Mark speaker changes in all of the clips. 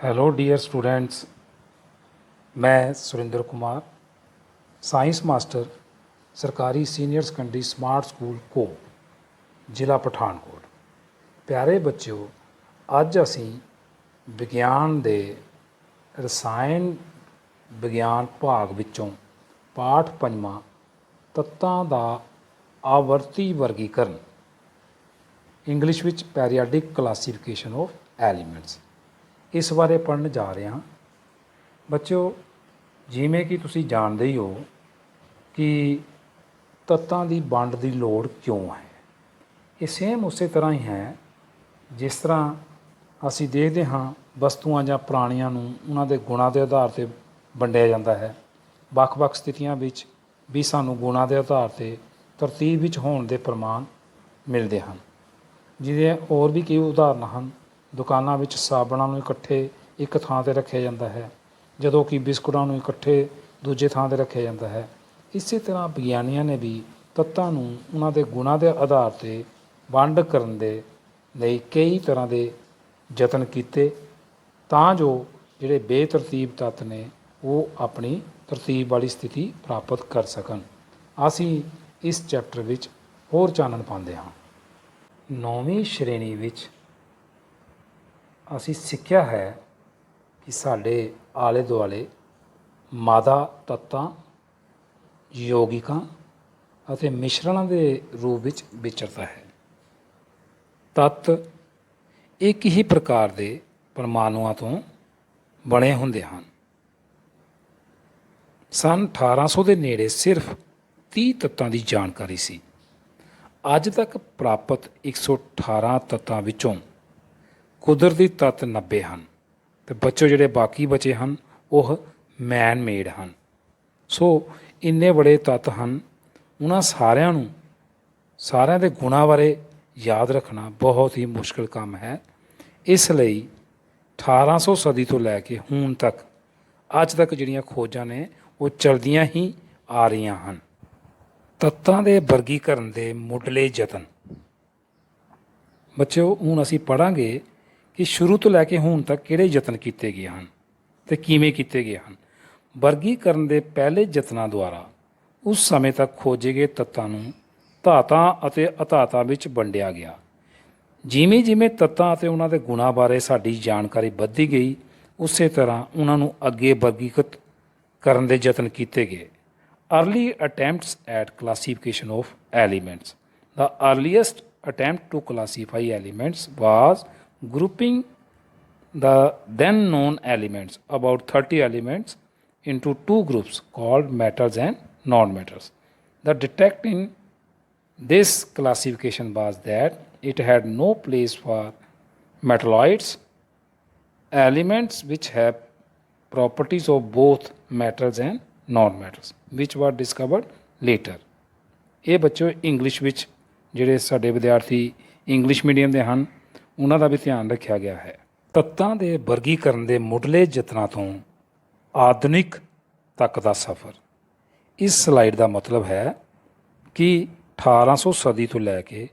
Speaker 1: Hello dear students, मैं Surendra Kumar, science master, सरकारी senior secondary smart school को ਜ਼ਿਲ੍ਹਾ ਪਠਾਨਕੋਟ। ਪਿਆਰੇ ਬੱਚਿਓ, ਅੱਜ ਅਸੀਂ ਵਿਗਿਆਨ ਦੇ ਰਸਾਇਣ ਵਿਗਿਆਨ ਭਾਗ ਵਿੱਚੋਂ ਪਾਠ 5ਵਾਂ ਤੱਤਾਂ ਦਾ ਆਵਰਤੀ ਵਰਗੀਕਰਨ, ਇੰਗਲਿਸ਼ ਵਿੱਚ ਪੈਰੀਆਡਿਕ ਕਲਾਸੀਫਿਕੇਸ਼ਨ ਆਫ ਐਲੀਮੈਂਟਸ, ਇਸ ਬਾਰੇ ਪੜ੍ਹਨ ਜਾ ਰਹੇ ਹਾਂ। ਬੱਚਿਓ, ਜਿਵੇਂ ਕਿ ਤੁਸੀਂ ਜਾਣਦੇ ਹੀ ਹੋ ਕਿ ਤੱਤਾਂ ਦੀ ਵੰਡ ਦੀ ਲੋੜ ਕਿਉਂ ਹੈ। ਇਹ ਸੇਮ ਉਸੇ ਤਰ੍ਹਾਂ ਹੀ ਹੈ ਜਿਸ ਤਰ੍ਹਾਂ ਅਸੀਂ ਦੇਖਦੇ ਹਾਂ ਵਸਤੂਆਂ ਜਾਂ ਪ੍ਰਾਣੀਆਂ ਨੂੰ ਉਹਨਾਂ ਦੇ ਗੁਣਾਂ ਦੇ ਆਧਾਰ 'ਤੇ ਵੰਡਿਆ ਜਾਂਦਾ ਹੈ। ਵੱਖ-ਵੱਖ ਸਥਿਤੀਆਂ ਵਿੱਚ ਵੀ ਸਾਨੂੰ ਗੁਣਾਂ ਦੇ ਆਧਾਰ 'ਤੇ ਤਰਤੀਬ ਵਿੱਚ ਹੋਣ ਦੇ ਪ੍ਰਮਾਣ ਮਿਲਦੇ ਹਨ। ਜਿਹਦੇ ਹੋਰ ਵੀ ਕਈ ਉਦਾਹਰਨਾਂ ਹਨ। ਦੁਕਾਨਾਂ ਵਿੱਚ ਸਾਬਣਾਂ ਨੂੰ ਇਕੱਠੇ ਇੱਕ ਥਾਂ 'ਤੇ ਰੱਖਿਆ ਜਾਂਦਾ ਹੈ, ਜਦੋਂ ਕਿ ਬਿਸਕੁਟਾਂ ਨੂੰ ਇਕੱਠੇ ਦੂਜੇ ਥਾਂ 'ਤੇ ਰੱਖਿਆ ਜਾਂਦਾ ਹੈ। ਇਸੇ ਤਰ੍ਹਾਂ ਵਿਗਿਆਨੀਆਂ ਨੇ ਵੀ ਤੱਤਾਂ ਨੂੰ ਉਹਨਾਂ ਦੇ ਗੁਣਾਂ ਦੇ ਆਧਾਰ 'ਤੇ ਵੰਡ ਕਰਨ ਦੇ ਲਈ ਕਈ ਤਰ੍ਹਾਂ ਦੇ ਯਤਨ ਕੀਤੇ ਤਾਂ ਜੋ ਜਿਹੜੇ ਬੇਤਰਤੀਬ ਤੱਤ ਨੇ ਉਹ ਆਪਣੀ ਤਰਤੀਬ ਵਾਲੀ ਸਥਿਤੀ ਪ੍ਰਾਪਤ ਕਰ ਸਕਣ। ਅਸੀਂ ਇਸ ਚੈਪਟਰ ਵਿੱਚ ਹੋਰ ਚਾਨਣ ਪਾਉਂਦੇ ਹਾਂ। 9ਵੀਂ ਸ਼੍ਰੇਣੀ ਵਿੱਚ ਅਸੀਂ ਸਿੱਖਿਆ ਹੈ ਕਿ ਸਾਡੇ ਆਲੇ ਦੁਆਲੇ ਮਾਦਾ ਤੱਤਾਂ, ਯੌਗਿਕਾਂ ਅਤੇ ਮਿਸ਼ਰਣਾਂ ਦੇ ਰੂਪ ਵਿੱਚ ਵਿਚਰਦਾ ਹੈ। ਤੱਤ ਇੱਕ ਹੀ ਪ੍ਰਕਾਰ ਦੇ ਪਰਮਾਣੂਆਂ ਤੋਂ ਬਣੇ ਹੁੰਦੇ ਹਨ। ਸੰਨ 1800 ਦੇ ਨੇੜੇ ਸਿਰਫ 30 ਤੱਤਾਂ ਦੀ ਜਾਣਕਾਰੀ ਸੀ। ਅੱਜ ਤੱਕ ਪ੍ਰਾਪਤ 118 ਤੱਤਾਂ ਵਿੱਚੋਂ ਕੁਦਰਤੀ ਤੱਤ 90 ਹਨ ਅਤੇ ਬੱਚੋ ਜਿਹੜੇ ਬਾਕੀ ਬਚੇ ਹਨ ਉਹ ਮੈਨ ਮੇਡ ਹਨ। ਸੋ ਇੰਨੇ ਬੜੇ ਤੱਤ ਹਨ, ਉਹਨਾਂ ਸਾਰਿਆਂ ਦੇ ਗੁਣਾਂ ਬਾਰੇ ਯਾਦ ਰੱਖਣਾ ਬਹੁਤ ਹੀ ਮੁਸ਼ਕਿਲ ਕੰਮ ਹੈ। ਇਸ ਲਈ 1800 ਸਦੀ ਤੋਂ ਲੈ ਕੇ ਹੁਣ ਤੱਕ ਅੱਜ ਤੱਕ ਜਿਹੜੀਆਂ ਖੋਜਾਂ ਨੇ ਉਹ ਚਲਦੀਆਂ ਹੀ ਆ ਰਹੀਆਂ ਹਨ। ਤੱਤਾਂ ਦੇ ਵਰਗੀਕਰਨ ਦੇ ਮੁੱਢਲੇ ਯਤਨ। ਬੱਚਿਓ, ਹੁਣ ਅਸੀਂ ਪੜ੍ਹਾਂਗੇ ਕਿ ਸ਼ੁਰੂ ਤੋਂ ਲੈ ਕੇ ਹੁਣ ਤੱਕ ਕਿਹੜੇ ਯਤਨ ਕੀਤੇ ਗਏ ਹਨ ਅਤੇ ਕਿਵੇਂ ਕੀਤੇ ਗਏ ਹਨ। ਵਰਗੀਕਰਨ ਦੇ ਪਹਿਲੇ ਯਤਨਾਂ ਦੁਆਰਾ ਉਸ ਸਮੇਂ ਤੱਕ ਖੋਜੇ ਗਏ ਤੱਤਾਂ ਨੂੰ ਧਾਤਾਂ ਅਤੇ ਅਧਾਤਾਂ ਵਿੱਚ ਵੰਡਿਆ ਗਿਆ। ਜਿਵੇਂ ਜਿਵੇਂ ਤੱਤਾਂ ਅਤੇ ਉਹਨਾਂ ਦੇ ਗੁਣਾਂ ਬਾਰੇ ਸਾਡੀ ਜਾਣਕਾਰੀ ਵੱਧਦੀ ਗਈ, ਉਸੇ ਤਰ੍ਹਾਂ ਉਹਨਾਂ ਨੂੰ ਅੱਗੇ ਵਰਗੀਕ੍ਰਿਤ ਕਰਨ ਦੇ ਯਤਨ ਕੀਤੇ ਗਏ। Early attempts at classification of elements. The earliest attempt to classify elements was grouping the then known elements, about 30 elements, into two groups called metals and non-metals. The defect in this classification was that it had no place for metalloids, elements which have properties of both metals and non-metals, which were discovered later. ਇਹ ਬੱਚੋ English ਵਿੱਚ ਜਿਹੜੇ ਸਾਡੇ ਵਿਦਿਆਰਥੀ English medium ਦੇ ਹਨ ਉਹਨਾਂ ਦਾ ਵੀ ਧਿਆਨ ਰੱਖਿਆ ਗਿਆ ਹੈ। ਤੱਤਾਂ ਦੇ ਵਰਗੀਕਰਨ ਦੇ ਮੁੱਢਲੇ ਯਤਨਾਂ ਤੋਂ ਆਧੁਨਿਕ ਤੱਕ ਦਾ ਸਫ਼ਰ। ਇਸ ਸਲਾਈਡ ਦਾ ਮਤਲਬ ਹੈ ਕਿ 1800 ਸਦੀ ਤੋਂ ਲੈ ਕੇ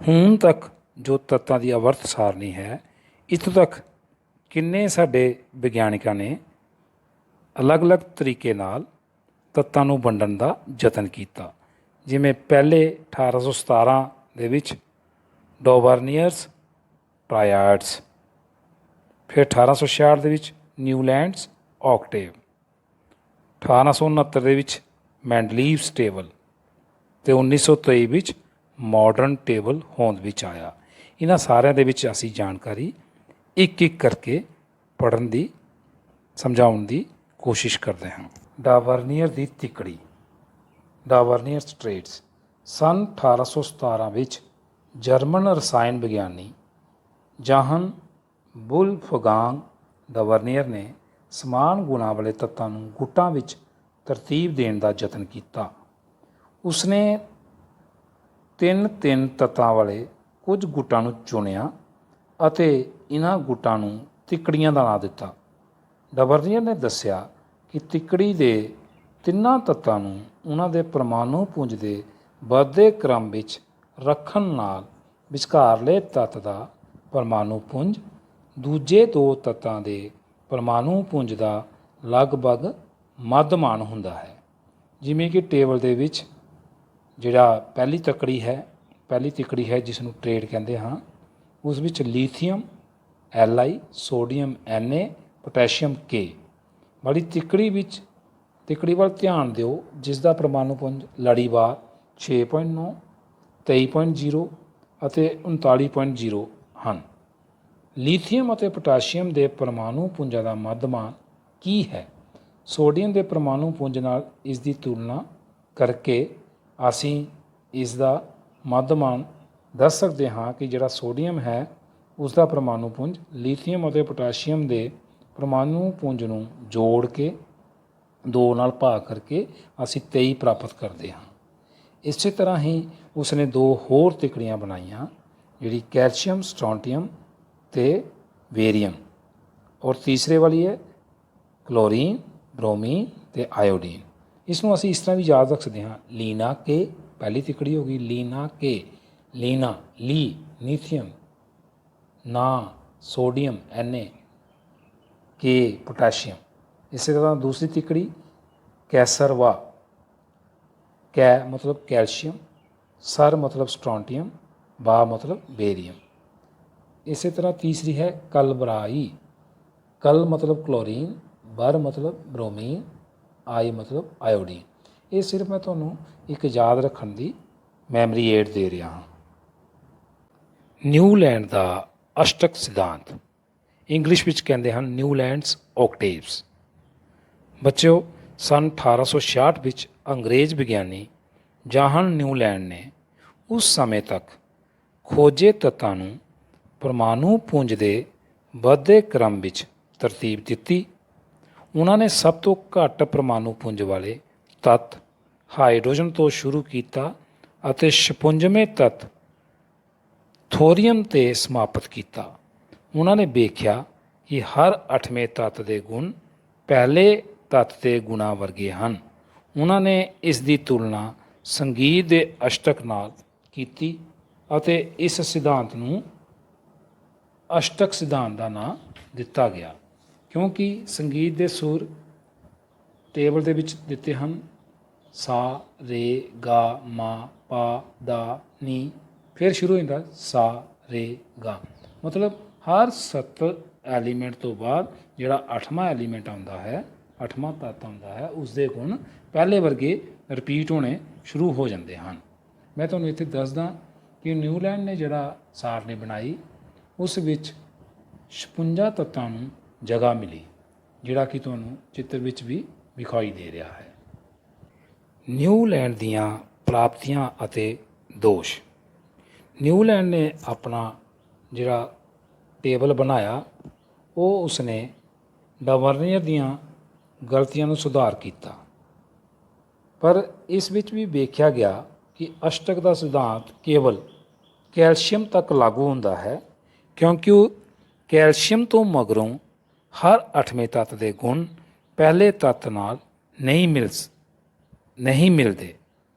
Speaker 1: ਹੁਣ ਤੱਕ ਜੋ ਤੱਤਾਂ ਦੀ ਆਵਰਤ ਸਾਰਣੀ ਹੈ, ਇੱਥੋਂ ਤੱਕ ਕਿੰਨੇ ਸਾਡੇ ਵਿਗਿਆਨਿਕਾਂ ਨੇ ਅਲੱਗ-ਅਲੱਗ ਤਰੀਕੇ ਨਾਲ ਤੱਤਾਂ ਨੂੰ ਵੰਡਣ ਦਾ ਯਤਨ ਕੀਤਾ। ਜਿਵੇਂ ਪਹਿਲੇ 1817 ਦੇ ਵਿੱਚ ਡੋਵਰਨੀਅਰਸ ਟ੍ਰਾਇਆਡਸ, ਫਿਰ 1866 ਦੇ ਵਿੱਚ ਨਿਊਲੈਂਡਸ ਔਕਟੇਵ, 1869 ਦੇ ਵਿੱਚ ਮੈਂਡਲੀਵਸ ਟੇਬਲ ਅਤੇ 1923 ਵਿੱਚ ਮਾਡਰਨ ਟੇਬਲ ਹੋਂਦ ਵਿੱਚ ਆਇਆ। ਇਹਨਾਂ ਸਾਰਿਆਂ ਦੇ ਵਿੱਚ ਅਸੀਂ ਜਾਣਕਾਰੀ ਇੱਕ ਇੱਕ ਕਰਕੇ ਪੜ੍ਹਨ ਦੀ, ਸਮਝਾਉਣ ਦੀ ਕੋਸ਼ਿਸ਼ ਕਰਦੇ ਹਾਂ। ਡਾਵਰਨੀਅਰ ਦੀ ਤਿੱਕੜੀ, ਡਾਵਰਨੀਅਰ ਸਟ੍ਰੇਟਸ। ਸੰਨ 1817 ਵਿੱਚ ਜਰਮਨ ਰਸਾਇਣ ਵਿਗਿਆਨੀ ਜਾਹਨ ਵੁਲਫਗਾਂਗ ਡਾਵਰਨੀਅਰ ਨੇ ਸਮਾਨ ਗੁਣਾਂ ਵਾਲੇ ਤੱਤਾਂ ਨੂੰ ਗੁੱਟਾਂ ਵਿੱਚ ਤਰਤੀਬ ਦੇਣ ਦਾ ਯਤਨ ਕੀਤਾ। ਉਸਨੇ 3 ਤੱਤਾਂ ਵਾਲੇ ਕੁਝ ਗੁੱਟਾਂ ਨੂੰ ਚੁਣਿਆ ਅਤੇ ਇਹਨਾਂ ਗੁੱਟਾਂ ਨੂੰ ਤਿੱਕੜੀਆਂ ਦਾ ਨਾਂ ਦਿੱਤਾ। ਡਾਵਰਨੀਅਰ ਨੇ ਦੱਸਿਆ ਕਿ ਤਿੱਕੜੀ ਦੇ 3 ਤੱਤਾਂ ਨੂੰ ਉਹਨਾਂ ਦੇ ਪਰਮਾਣੂ ਪੁੰਜ ਦੇ ਵੱਧਦੇ ਕ੍ਰਮ ਵਿੱਚ ਰੱਖਣ ਨਾਲ ਵਿਚਕਾਰਲੇ ਤੱਤ ਦਾ ਪਰਮਾਣੂ ਪੁੰਜ ਦੂਜੇ ਦੋ ਤੱਤਾਂ ਦੇ ਪਰਮਾਣੂ ਪੁੰਜ ਦਾ ਲਗਭਗ ਮੱਧਮਾਨ ਹੁੰਦਾ ਹੈ। ਜਿਵੇਂ ਕਿ ਟੇਬਲ ਦੇ ਵਿੱਚ ਜਿਹੜਾ ਪਹਿਲੀ ਤਿੱਕੜੀ ਹੈ ਜਿਸ ਨੂੰ ਟਰੇਡ ਕਹਿੰਦੇ ਹਾਂ, ਉਸ ਵਿੱਚ lithium Li, sodium Na, ਪੋਟੈਸ਼ੀਅਮ K ਵਾਲੀ ਤਿੱਕੜੀ ਵੱਲ ਧਿਆਨ ਦਿਓ, ਜਿਸ ਦਾ ਪਰਮਾਣੂ ਪੁੰਜ ਲੜੀਵਾਰ 6.9, 23.0 ਅਤੇ 39.0 ਹਨ। ਲੀਥੀਅਮ ਅਤੇ ਪੋਟਾਸ਼ੀਅਮ ਦੇ ਪਰਮਾਣੂ ਪੁੰਜਾਂ ਦਾ ਮੱਧਮਾਨ ਕੀ ਹੈ? ਸੋਡੀਅਮ ਦੇ ਪਰਮਾਣੂ ਪੁੰਜ ਨਾਲ ਇਸ ਦੀ ਤੁਲਨਾ ਕਰਕੇ ਅਸੀਂ ਇਸ ਦਾ ਮੱਧਮਾਨ ਦੱਸ ਸਕਦੇ ਹਾਂ ਕਿ ਜਿਹੜਾ ਸੋਡੀਅਮ ਹੈ ਉਸ ਦਾ ਪਰਮਾਣੂ ਪੁੰਜ ਲੀਥੀਅਮ ਅਤੇ ਪੋਟਾਸ਼ੀਅਮ ਦੇ ਪਰਮਾਣੂ ਪੁੰਜ ਨੂੰ ਜੋੜ ਕੇ 2 ਨਾਲ ਭਾਗ ਕਰਕੇ ਅਸੀਂ 23 ਪ੍ਰਾਪਤ ਕਰਦੇ ਹਾਂ। ਇਸੇ ਤਰ੍ਹਾਂ ਹੀ ਉਸਨੇ 2 ਹੋਰ ਤਿੱਕੜੀਆਂ ਬਣਾਈਆਂ, ਜਿਹੜੀ ਕੈਲਸ਼ੀਅਮ, ਸਟ੍ਰੋਂਟੀਅਮ ਅਤੇ ਬੇਰੀਅਮ, ਔਰ ਤੀਸਰੇ ਵਾਲੀ ਹੈ ਕਲੋਰੀਨ, ਬ੍ਰੋਮੀਨ ਅਤੇ ਆਇਓਡੀਨ। ਇਸ ਨੂੰ ਅਸੀਂ ਇਸ ਤਰ੍ਹਾਂ ਵੀ ਯਾਦ ਰੱਖ ਸਕਦੇ ਹਾਂ, ਲੀਨਾ ਕੇ ਪਹਿਲੀ ਤਿੱਕੜੀ ਹੋ ਗਈ, ਲੀਨਾ ਲੀਥੀਅਮ, ਨਾ ਸੋਡੀਅਮ Na, ਕੇ ਪੋਟਾਸ਼ੀਅਮ। ਇਸੇ ਤਰ੍ਹਾਂ ਦੂਸਰੀ ਤਿੱਕੜੀ ਕੈਸਰਵਾ, ਕੈ ਮਤਲਬ ਕੈਲਸ਼ੀਅਮ, ਸਰ ਮਤਲਬ ਸਟ੍ਰੋਂਟੀਅਮ, ਬਾ ਮਤਲਬ ਬੇਰੀਅਮ। ਇਸੇ ਤਰ੍ਹਾਂ ਤੀਸਰੀ ਹੈ ਕਲਬਰਾਈ, ਕਲ ਮਤਲਬ ਕਲੋਰੀਨ, ਬਰ ਮਤਲਬ ਬ੍ਰੋਮੀਨ, ਆਈ ਮਤਲਬ ਆਇਓਡੀਨ। ਇਹ ਸਿਰਫ ਮੈਂ ਤੁਹਾਨੂੰ ਇੱਕ ਯਾਦ ਰੱਖਣ ਦੀ ਮੈਮਰੀ ਏਡ ਦੇ ਰਿਹਾ ਹਾਂ। ਨਿਊਲੈਂਡ ਦਾ ਅਸ਼ਟਕ ਸਿਧਾਂਤ, ਇੰਗਲਿਸ਼ ਵਿੱਚ ਕਹਿੰਦੇ ਹਨ ਨਿਊਲੈਂਡਸ ਓਕਟੇਵਸ। ਬੱਚਿਓ, ਸੰਨ 1866 ਵਿੱਚ ਅੰਗਰੇਜ਼ ਵਿਗਿਆਨੀ ਜਾਹਨ ਨਿਊਲੈਂਡ ਨੇ ਉਸ ਸਮੇਂ ਤੱਕ ਖੋਜੇ ਤੱਤਾਂ ਨੂੰ ਪਰਮਾਣੂ ਪੁੰਜ ਦੇ ਵੱਧਦੇ ਕ੍ਰਮ ਵਿੱਚ ਤਰਤੀਬ ਦਿੱਤੀ। ਉਹਨਾਂ ਨੇ ਸਭ ਤੋਂ ਘੱਟ ਪਰਮਾਣੂ ਪੁੰਜ ਵਾਲੇ ਤੱਤ ਹਾਈਡਰੋਜਨ ਤੋਂ ਸ਼ੁਰੂ ਕੀਤਾ ਅਤੇ 56ਵੇਂ ਤੱਤ ਥੋਰੀਅਮ 'ਤੇ ਸਮਾਪਤ ਕੀਤਾ। ਉਹਨਾਂ ਨੇ ਵੇਖਿਆ ਕਿ ਹਰ 8ਵੇਂ ਤੱਤ ਦੇ ਗੁਣ ਪਹਿਲੇ ਤੱਤ ਦੇ ਗੁਣਾਂ ਵਰਗੇ ਹਨ। ਉਹਨਾਂ ਨੇ ਇਸ ਦੀ ਤੁਲਨਾ ਸੰਗੀਤ ਦੇ ਅਸ਼ਟਕ ਨਾਲ ਕੀਤੀ ਅਤੇ ਇਸ ਸਿਧਾਂਤ ਨੂੰ ਅਸ਼ਟਕ ਸਿਧਾਂਤ ਦਾ ਨਾਂ ਦਿੱਤਾ ਗਿਆ, ਕਿਉਂਕਿ ਸੰਗੀਤ ਦੇ ਸੁਰ ਟੇਬਲ ਦੇ ਵਿੱਚ ਦਿੱਤੇ ਹਨ, ਸਾ, ਰੇ, ਗਾ, ਮਾ, ਪਾ, ਦਾ, ਨੀ, ਫਿਰ ਸ਼ੁਰੂ ਹੋ ਜਾਂਦਾ ਸਾ, ਰੇ, ਗਾ। ਮਤਲਬ ਹਰ 7 ਐਲੀਮੈਂਟ ਤੋਂ ਬਾਅਦ ਜਿਹੜਾ 8ਵਾਂ ਐਲੀਮੈਂਟ ਆਉਂਦਾ ਹੈ, 8ਵਾਂ ਤੱਤ ਆਉਂਦਾ ਹੈ, ਉਸ ਦੇ ਗੁਣ ਪਹਿਲੇ ਵਰਗੇ ਰਿਪੀਟ ਹੋਣੇ ਸ਼ੁਰੂ ਹੋ ਜਾਂਦੇ ਹਨ। ਮੈਂ ਤੁਹਾਨੂੰ ਇੱਥੇ ਦੱਸਦਾ ਕਿ ਨਿਊਲੈਂਡ ਨੇ ਜਿਹੜਾ ਸਾਰਣੀ ਬਣਾਈ ਉਸ ਵਿੱਚ 56 ਤੱਤਾਂ ਨੂੰ ਜਗ੍ਹਾ ਮਿਲੀ, ਜਿਹੜਾ ਕਿ ਤੁਹਾਨੂੰ ਚਿੱਤਰ ਵਿੱਚ ਵੀ ਵਿਖਾਈ ਦੇ ਰਿਹਾ ਹੈ। ਨਿਊਲੈਂਡ ਦੀਆਂ ਪ੍ਰਾਪਤੀਆਂ ਅਤੇ ਦੋਸ਼। ਨਿਊਲੈਂਡ ਨੇ ਆਪਣਾ ਜਿਹੜਾ ਟੇਬਲ ਬਣਾਇਆ ਉਹ ਉਸਨੇ ਡਾਵਰਨੀਅਰ ਦੀਆਂ ਗਲਤੀਆਂ ਨੂੰ ਸੁਧਾਰ ਕੀਤਾ, ਪਰ ਇਸ ਵਿੱਚ ਵੀ ਵੇਖਿਆ ਗਿਆ ਕਿ ਅਸ਼ਟਕ ਦਾ ਸਿਧਾਂਤ ਕੇਵਲ ਕੈਲਸ਼ੀਅਮ ਤੱਕ ਲਾਗੂ ਹੁੰਦਾ ਹੈ, ਕਿਉਂਕਿ ਉਹ ਕੈਲਸ਼ੀਅਮ ਤੋਂ ਮਗਰੋਂ ਹਰ 8ਵੇਂ ਤੱਤ ਦੇ ਗੁਣ ਪਹਿਲੇ ਤੱਤ ਨਾਲ ਨਹੀਂ ਮਿਲਦੇ।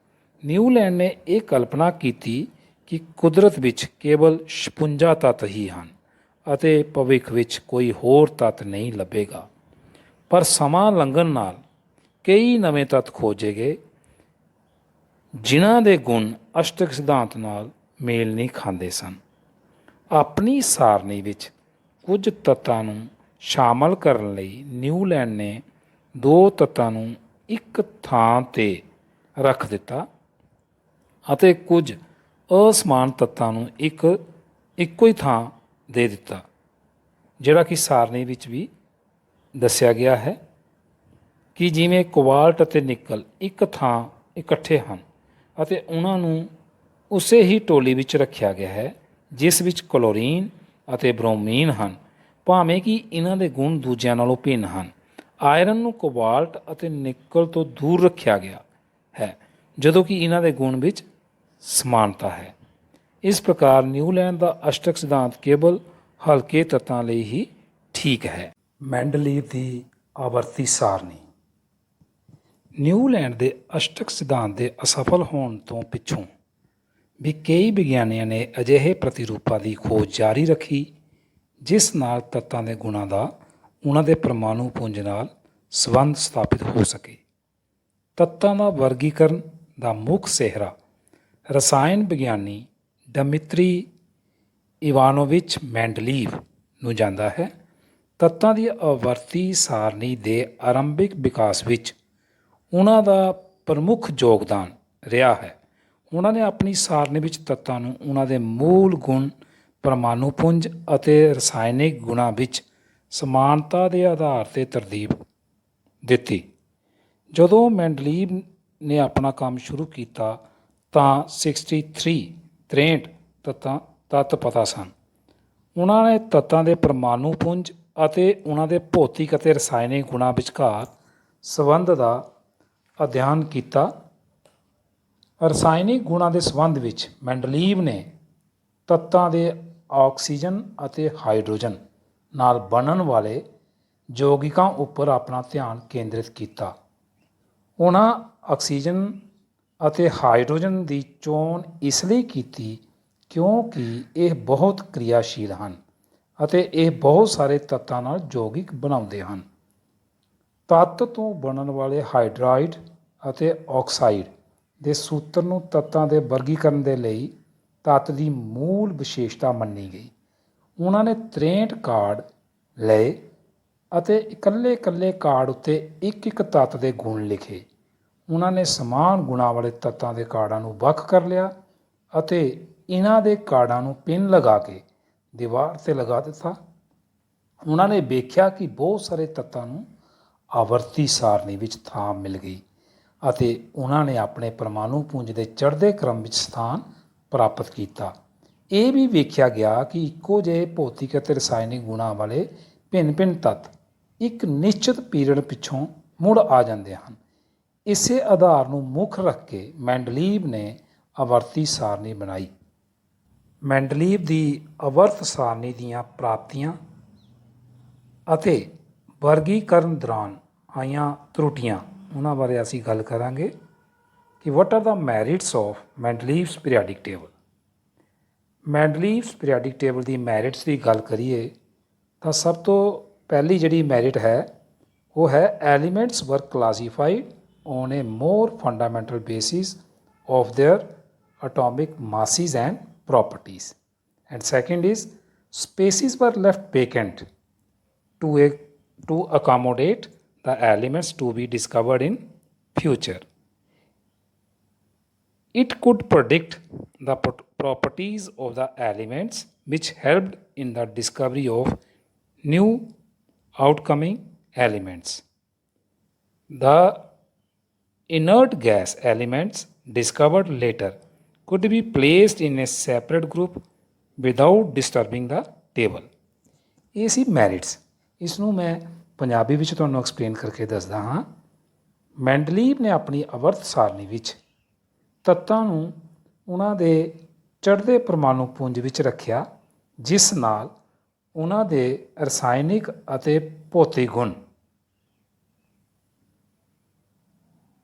Speaker 1: ਨਿਊਲੈਂਡ ਨੇ ਇਹ ਕਲਪਨਾ ਕੀਤੀ ਕਿ ਕੁਦਰਤ ਵਿੱਚ ਕੇਵਲ 56 ਤੱਤ ਹੀ ਹਨ ਅਤੇ ਭਵਿੱਖ ਵਿੱਚ ਕੋਈ ਹੋਰ ਤੱਤ ਨਹੀਂ ਲੱਭੇਗਾ। ਪਰ ਸਮਾਂ ਲੰਘਣ ਨਾਲ ਕਈ ਨਵੇਂ ਤੱਤ ਖੋਜੇ ਗਏ ਜਿਨ੍ਹਾਂ ਦੇ ਗੁਣ ਅਸ਼ਟਕ ਸਿਧਾਂਤ ਨਾਲ ਮੇਲ ਨਹੀਂ ਖਾਂਦੇ ਸਨ। ਆਪਣੀ ਸਾਰਣੀ ਵਿੱਚ ਕੁਝ ਤੱਤਾਂ ਨੂੰ ਸ਼ਾਮਲ ਕਰਨ ਲਈ ਨਿਊਲੈਂਡ ਨੇ 2 ਤੱਤਾਂ ਨੂੰ ਇੱਕ ਥਾਂ 'ਤੇ ਰੱਖ ਦਿੱਤਾ ਅਤੇ ਕੁਝ ਅਸਮਾਨ ਤੱਤਾਂ ਨੂੰ ਇੱਕੋ ਹੀ ਥਾਂ ਦੇ ਦਿੱਤਾ, ਜਿਹੜਾ ਕਿ ਸਾਰਣੀ ਵਿੱਚ ਵੀ ਦੱਸਿਆ ਗਿਆ ਹੈ ਕਿ ਜਿਵੇਂ ਕੋਬਾਲਟ ਅਤੇ ਨਿਕਲ ਇੱਕ ਥਾਂ ਇਕੱਠੇ ਹਨ ਅਤੇ ਉਹਨਾਂ ਨੂੰ ਉਸੇ ਹੀ ਟੋਲੀ ਵਿੱਚ ਰੱਖਿਆ ਗਿਆ ਹੈ ਜਿਸ ਵਿੱਚ ਕਲੋਰੀਨ ਅਤੇ ਬ੍ਰੋਮੀਨ ਹਨ, ਭਾਵੇਂ ਕਿ ਇਹਨਾਂ ਦੇ ਗੁਣ ਦੂਜਿਆਂ ਨਾਲੋਂ ਭਿੰਨ ਹਨ। ਆਇਰਨ ਨੂੰ ਕੋਬਾਲਟ ਅਤੇ ਨਿਕਲ ਤੋਂ ਦੂਰ ਰੱਖਿਆ ਗਿਆ ਹੈ, ਜਦੋਂ ਕਿ ਇਹਨਾਂ ਦੇ ਗੁਣ ਵਿੱਚ ਸਮਾਨਤਾ ਹੈ। ਇਸ ਪ੍ਰਕਾਰ ਨਿਊਲੈਂਡ ਦਾ ਅਸ਼ਟਕ ਸਿਧਾਂਤ ਕੇਵਲ ਹਲਕੇ ਤੱਤਾਂ ਲਈ ਹੀ ਠੀਕ ਹੈ। ਮੈਂਡਲੀਵ ਦੀ ਆਵਰਤੀ ਸਾਰਣੀ। ਨਿਊਲੈਂਡ ਦੇ ਅਸ਼ਟਕ ਸਿਧਾਂਤ ਦੇ ਅਸਫਲ ਹੋਣ ਤੋਂ ਪਿੱਛੋਂ ਵੀ ਕਈ ਵਿਗਿਆਨੀਆਂ ਨੇ ਅਜਿਹੇ ਪ੍ਰਤੀਰੂਪਾਂ ਦੀ ਖੋਜ ਜਾਰੀ ਰੱਖੀ ਜਿਸ ਨਾਲ ਤੱਤਾਂ ਦੇ ਗੁਣਾਂ ਦਾ ਉਹਨਾਂ ਦੇ ਪਰਮਾਣੂ ਪੁੰਜ ਨਾਲ ਸੰਬੰਧ ਸਥਾਪਿਤ ਹੋ ਸਕੇ। ਤੱਤਾਂ ਦਾ ਵਰਗੀਕਰਨ ਦਾ ਮੁੱਖ ਸਿਹਰਾ ਰਸਾਇਣ ਵਿਗਿਆਨੀ ਡਮਿਤਰੀ ਇਵਾਨੋਵਿਚ ਮੈਂਡਲੀਵ ਨੂੰ ਜਾਂਦਾ ਹੈ। ਤੱਤਾਂ ਦੀ ਆਵਰਤੀ ਸਾਰਣੀ ਦੇ ਆਰੰਭਿਕ ਵਿਕਾਸ ਵਿੱਚ ਉਹਨਾਂ ਦਾ ਪ੍ਰਮੁੱਖ ਯੋਗਦਾਨ ਰਿਹਾ ਹੈ। ਉਹਨਾਂ ਨੇ ਆਪਣੀ ਸਾਰਣੀ ਵਿੱਚ ਤੱਤਾਂ ਨੂੰ ਉਹਨਾਂ ਦੇ ਮੂਲ ਗੁਣ, ਪਰਮਾਣੂ ਪੁੰਜ ਅਤੇ ਰਸਾਇਣਿਕ ਗੁਣਾਂ ਵਿੱਚ ਸਮਾਨਤਾ ਦੇ ਆਧਾਰ 'ਤੇ ਤਰਤੀਬ ਦਿੱਤੀ। ਜਦੋਂ ਮੈਂਡਲੀਵ ਨੇ ਆਪਣਾ ਕੰਮ ਸ਼ੁਰੂ ਕੀਤਾ ਤਾਂ 63 ਤੱਤ ਪਤਾ ਸਨ। ਉਹਨਾਂ ਨੇ ਤੱਤਾਂ ਦੇ ਪਰਮਾਣੂ ਪੁੰਜ ਅਤੇ ਉਹਨਾਂ ਦੇ ਭੌਤਿਕ ਅਤੇ ਰਸਾਇਣਿਕ ਗੁਣਾਂ ਵਿਚਕਾਰ ਸੰਬੰਧ ਦਾ ਅਧਿਐਨ ਕੀਤਾ। ਰਸਾਇਣਿਕ ਗੁਣਾਂ ਦੇ ਸੰਬੰਧ ਵਿੱਚ ਮੈਂਡਲੀਵ ਨੇ ਤੱਤਾਂ ਦੇ ਆਕਸੀਜਨ ਅਤੇ ਹਾਈਡਰੋਜਨ ਨਾਲ ਬਣਨ ਵਾਲੇ ਯੌਗਿਕਾਂ ਉੱਪਰ ਆਪਣਾ ਧਿਆਨ ਕੇਂਦਰਿਤ ਕੀਤਾ। ਉਹਨਾਂ ਆਕਸੀਜਨ ਅਤੇ ਹਾਈਡਰੋਜਨ ਦੀ ਚੋਣ ਇਸ ਲਈ ਕੀਤੀ ਕਿਉਂਕਿ ਇਹ ਬਹੁਤ ਕਿਰਿਆਸ਼ੀਲ ਹਨ ਅਤੇ ਇਹ ਬਹੁਤ ਸਾਰੇ ਤੱਤਾਂ ਨਾਲ ਯੌਗਿਕ ਬਣਾਉਂਦੇ ਹਨ। ਤੱਤ ਤੋਂ ਬਣਨ ਵਾਲੇ ਹਾਈਡਰਾਈਡ ਅਤੇ ਆਕਸਾਈਡ ਦੇ ਸੂਤਰ ਨੂੰ ਤੱਤਾਂ ਦੇ ਵਰਗੀਕਰਨ ਦੇ ਲਈ ਤੱਤ ਦੀ ਮੂਲ ਵਿਸ਼ੇਸ਼ਤਾ ਮੰਨੀ ਗਈ। ਉਹਨਾਂ ਨੇ 63 ਕਾਰਡ ਲਏ ਅਤੇ ਇਕੱਲੇ ਕਾਰਡ ਉੱਤੇ ਇੱਕ ਤੱਤ ਦੇ ਗੁਣ ਲਿਖੇ। ਉਹਨਾਂ ਨੇ ਸਮਾਨ ਗੁਣਾਂ ਵਾਲੇ ਤੱਤਾਂ ਦੇ ਕਾਰਡਾਂ ਨੂੰ ਵੱਖ ਕਰ ਲਿਆ ਅਤੇ ਇਹਨਾਂ ਦੇ ਕਾਰਡਾਂ ਨੂੰ ਪਿੰਨ ਲਗਾ ਕੇ ਦੀਵਾਰ 'ਤੇ ਲਗਾ ਦਿੱਤਾ। ਉਹਨਾਂ ਨੇ ਵੇਖਿਆ ਕਿ ਬਹੁਤ ਸਾਰੇ ਤੱਤਾਂ ਨੂੰ ਆਵਰਤੀ ਸਾਰਣੀ ਵਿੱਚ ਥਾਂ ਮਿਲ ਗਈ ਅਤੇ ਉਹਨਾਂ ਨੇ ਆਪਣੇ ਪਰਮਾਣੂ ਪੁੰਜ ਦੇ ਚੜ੍ਹਦੇ ਕ੍ਰਮ ਵਿੱਚ ਸਥਾਨ ਪ੍ਰਾਪਤ ਕੀਤਾ। ਇਹ ਵੀ ਵੇਖਿਆ ਗਿਆ ਕਿ ਇੱਕੋ ਜਿਹੇ ਭੌਤਿਕ ਅਤੇ ਰਸਾਇਣਿਕ ਗੁਣਾਂ ਵਾਲੇ ਭਿੰਨ ਤੱਤ ਇੱਕ ਨਿਸ਼ਚਿਤ ਪੀਰੀਅਡ ਪਿੱਛੋਂ ਮੁੜ ਆ ਜਾਂਦੇ ਹਨ। ਇਸੇ ਆਧਾਰ ਨੂੰ ਮੁੱਖ ਰੱਖ ਕੇ ਮੈਂਡਲੀਵ ਨੇ ਆਵਰਤੀ ਸਾਰਣੀ ਬਣਾਈ। ਮੈਂਡਲੀਵ ਦੀ ਆਵਰਤ ਸਾਰਣੀ ਦੀਆਂ ਪ੍ਰਾਪਤੀਆਂ ਅਤੇ ਵਰਗੀਕਰਨ ਦੌਰਾਨ ਆਈਆਂ ਤਰੁੱਟੀਆਂ, ਉਹਨਾਂ ਬਾਰੇ ਅਸੀਂ ਗੱਲ ਕਰਾਂਗੇ ਕਿ what are the merits of Mendeleev's periodic table. Mendeleev's periodic table ਦੀ ਮੈਰਿਟਸ ਦੀ ਗੱਲ ਕਰੀਏ ਤਾਂ ਸਭ ਤੋਂ ਪਹਿਲੀ ਜਿਹੜੀ ਮੈਰਿਟ ਹੈ ਉਹ ਹੈ ਐਲੀਮੈਂਟਸ ਵਰ classified on a more fundamental basis of their atomic masses and properties, and second is spaces were left vacant to accommodate the elements to be discovered in future. It could predict the properties of the elements which helped in the discovery of new outcoming elements. The inert gas elements discovered later could be placed in a separate group without disturbing the table. ਇਹ ਸੀ merits. ਇਸ ਨੂੰ ਮੈਂ ਪੰਜਾਬੀ ਵਿੱਚ ਤੁਹਾਨੂੰ explain ਕਰਕੇ ਦੱਸਦਾ ਹਾਂ। ਮੈਂਡਲੀਵ ਨੇ ਆਪਣੀ ਆਵਰਤ ਸਾਰਣੀ ਵਿੱਚ ਤੱਤਾਂ ਨੂੰ ਉਹਨਾਂ ਦੇ ਚੜ੍ਹਦੇ ਪਰਮਾਣੂ ਪੁੰਜ ਵਿੱਚ ਰੱਖਿਆ, ਜਿਸ ਨਾਲ ਉਹਨਾਂ ਦੇ ਰਸਾਇਣਿਕ ਅਤੇ ਭੌਤਿਕ ਗੁਣ